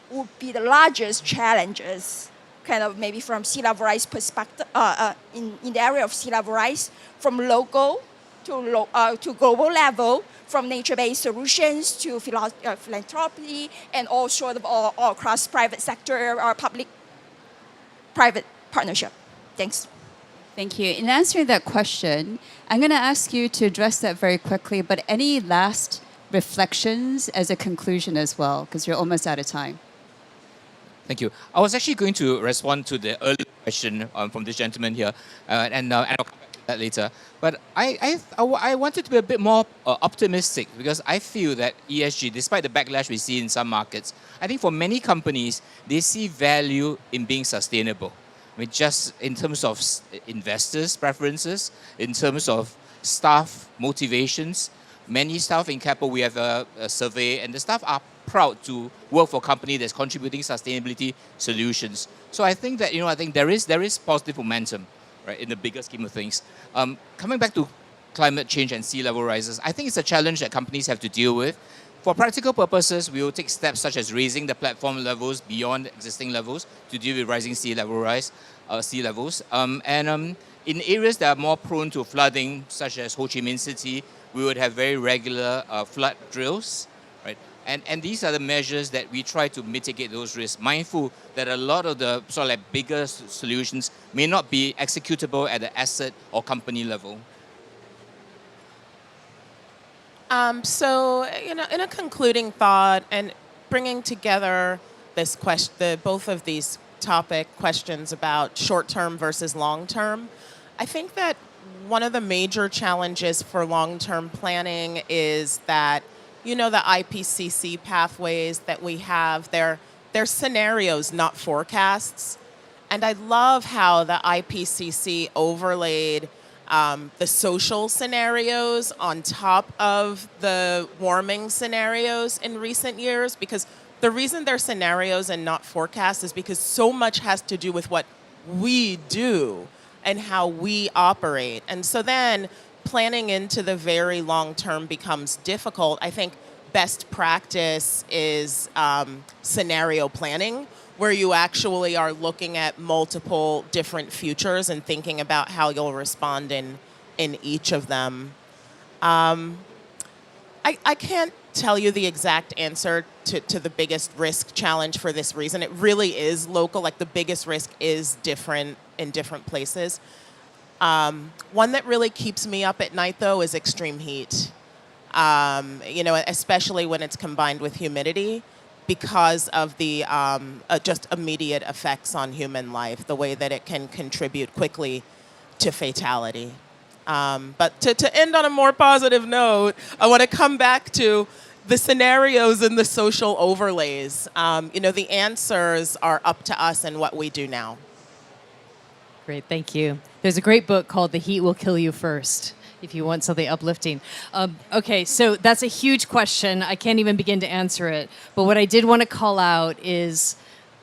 would be the largest challenges kind of maybe from sea level rise perspective, in the area of sea level rise, from local to global level, from nature-based solutions to philanthropy, and all sort of all across private sector or public-private partnership. Thanks. Thank you. In answering that question, I'm going to ask you to address that very quickly, but any last reflections as a conclusion as well, because you're almost out of time. Thank you. I was actually going to respond to the earlier question from this gentleman here, and I'll come back to that later. But I wanted to be a bit more optimistic because I feel that ESG, despite the backlash we see in some markets, I think for many companies, they see value in being sustainable. I mean, just in terms of investors' preferences, in terms of staff motivations. Many staff in Keppel, we have a survey, and the staff are proud to work for a company that's contributing sustainability solutions. So I think that I think there is positive momentum, right, in the bigger scheme of things. Coming back to climate change and sea level rises, I think it's a challenge that companies have to deal with. For practical purposes, we will take steps such as raising the platform levels beyond existing levels to deal with rising sea levels. In areas that are more prone to flooding, such as Ho Chi Minh City, we would have very regular flood drills, right? And these are the measures that we try to mitigate those risks, mindful that a lot of the sort of like bigger solutions may not be executable at the asset or company level. So, in a concluding thought and bringing together this both of these topic questions about short-term versus long-term, I think that one of the major challenges for long-term planning is that, the IPCC pathways that we have, they're scenarios, not forecasts. And I love how the IPCC overlaid the social scenarios on top of the warming scenarios in recent years, because the reason they're scenarios and not forecasts is because so much has to do with what we do and how we operate. And so then planning into the very long term becomes difficult. I think best practice is scenario planning, where you actually are looking at multiple different futures and thinking about how you'll respond in each of them. I can't tell you the exact answer to the biggest risk challenge for this reason. It really is local. Like, the biggest risk is different in different places. One that really keeps me up at night, though, is extreme heat. Especially when it's combined with humidity. because of the just immediate effects on human life, the way that it can contribute quickly to fatality. But to end on a more positive note, I want to come back to the scenarios and the social overlays. The answers are up to us and what we do now. Great, thank you. There's a great book called The Heat Will Kill You First, if you want something uplifting. Okay, so that's a huge question. I can't even begin to answer it. But what I did want to call out is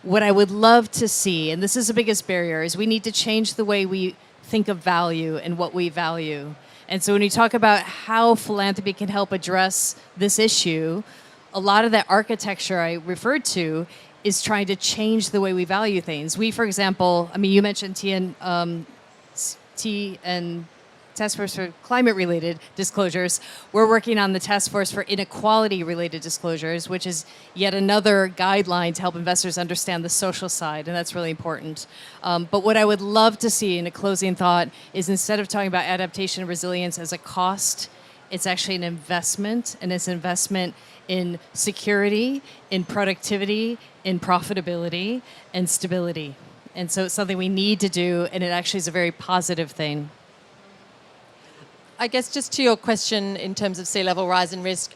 what I would love to see, and this is the biggest barrier, is we need to change the way we think of value and what we value. And so when we talk about how philanthropy can help address this issue, a lot of that architecture I referred to is trying to change the way we value things. We, for example, you mentioned T and Task Force for Climate-Related Disclosures. We're working on the Task Force for Inequality-Related Disclosures, which is yet another guideline to help investors understand the social side, and that's really important. But what I would love to see in a closing thought is, instead of talking about adaptation and resilience as a cost, it's actually an investment, and it's an investment in security, in productivity, in profitability, and stability. And so it's something we need to do, and it actually is a very positive thing. I guess just to your question in terms of sea level rise and risk,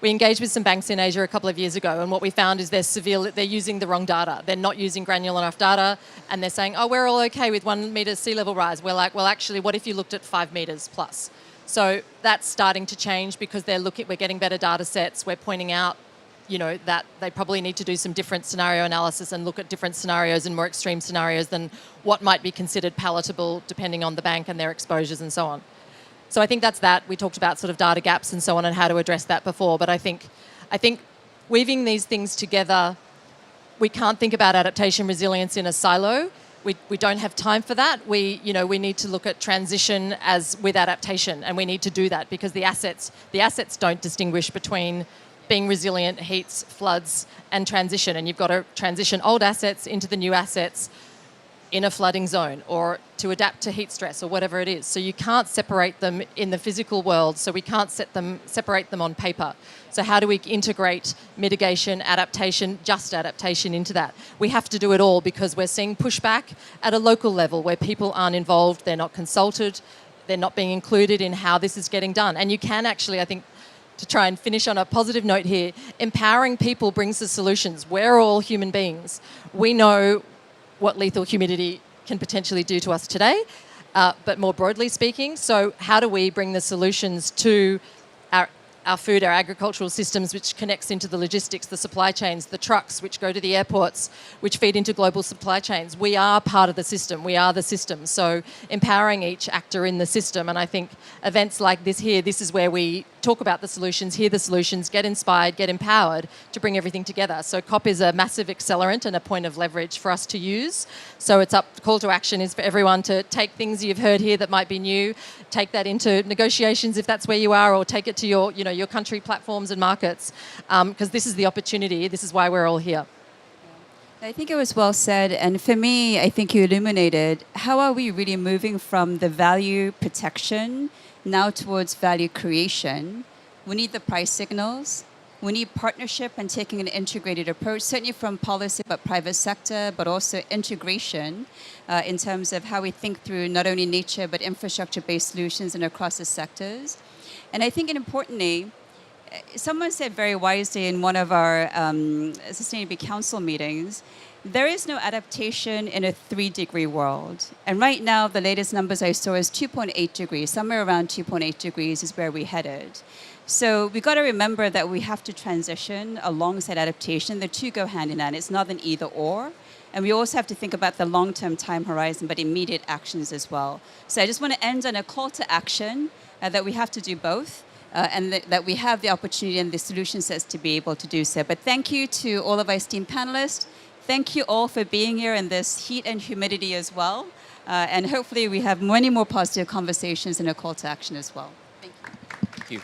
we engaged with some banks in Asia a couple of years ago, and what we found is they're using the wrong data. They're not using granular enough data, and they're saying, oh, we're all okay with 1 metre sea level rise. We're like, well, actually, what if you looked at 5 metres plus? So that's starting to change because we're getting better data sets. We're pointing out, that they probably need to do some different scenario analysis and look at different scenarios and more extreme scenarios than what might be considered palatable depending on the bank and their exposures and so on. So I think that's that. We talked about sort of data gaps and so on and how to address that before. But I think weaving these things together, we can't think about adaptation resilience in a silo. We don't have time for that. We need to look at transition as with adaptation, and we need to do that because the assets don't distinguish between being resilient, heats, floods, and transition. And you've got to transition old assets into the new assets in a flooding zone or to adapt to heat stress or whatever it is. So you can't separate them in the physical world, so we can't separate them on paper. So how do we integrate mitigation, adaptation, just adaptation into that? We have to do it all because we're seeing pushback at a local level where people aren't involved, they're not consulted, they're not being included in how this is getting done. And you can actually, I think, to try and finish on a positive note here, empowering people brings the solutions. We're all human beings. We know what lethal humidity can potentially do to us today, but more broadly speaking, so how do we bring the solutions to our food, our agricultural systems, which connects into the logistics, the supply chains, the trucks, which go to the airports, which feed into global supply chains. We are part of the system. We are the system. So empowering each actor in the system. And I think events like this here, this is where we talk about the solutions, hear the solutions, get inspired, get empowered to bring everything together. So COP is a massive accelerant and a point of leverage for us to use. So it's up, the call to action is for everyone to take things you've heard here that might be new, take that into negotiations if that's where you are, or take it to your country platforms and markets, because this is the opportunity. This is why we're all here. I think it was well said, and for me, I think you illuminated how are we really moving from the value protection now towards value creation. We need the price signals. We need partnership and taking an integrated approach, certainly from policy, but private sector, but also integration in terms of how we think through not only nature, but infrastructure-based solutions and across the sectors. And I think importantly, someone said very wisely in one of our Sustainability Council meetings, there is no adaptation in a 3-degree world. And right now, the latest numbers I saw is 2.8 degrees. Somewhere around 2.8 degrees is where we're headed. So we've got to remember that we have to transition alongside adaptation. The two go hand in hand. It's not an either or. And we also have to think about the long-term time horizon, but immediate actions as well. So I just want to end on a call to action that we have to do both. And that we have the opportunity and the solution sets to be able to do so. But thank you to all of our esteemed panelists. Thank you all for being here in this heat and humidity as well. And hopefully we have many more positive conversations and a call to action as well. Thank you. Thank you.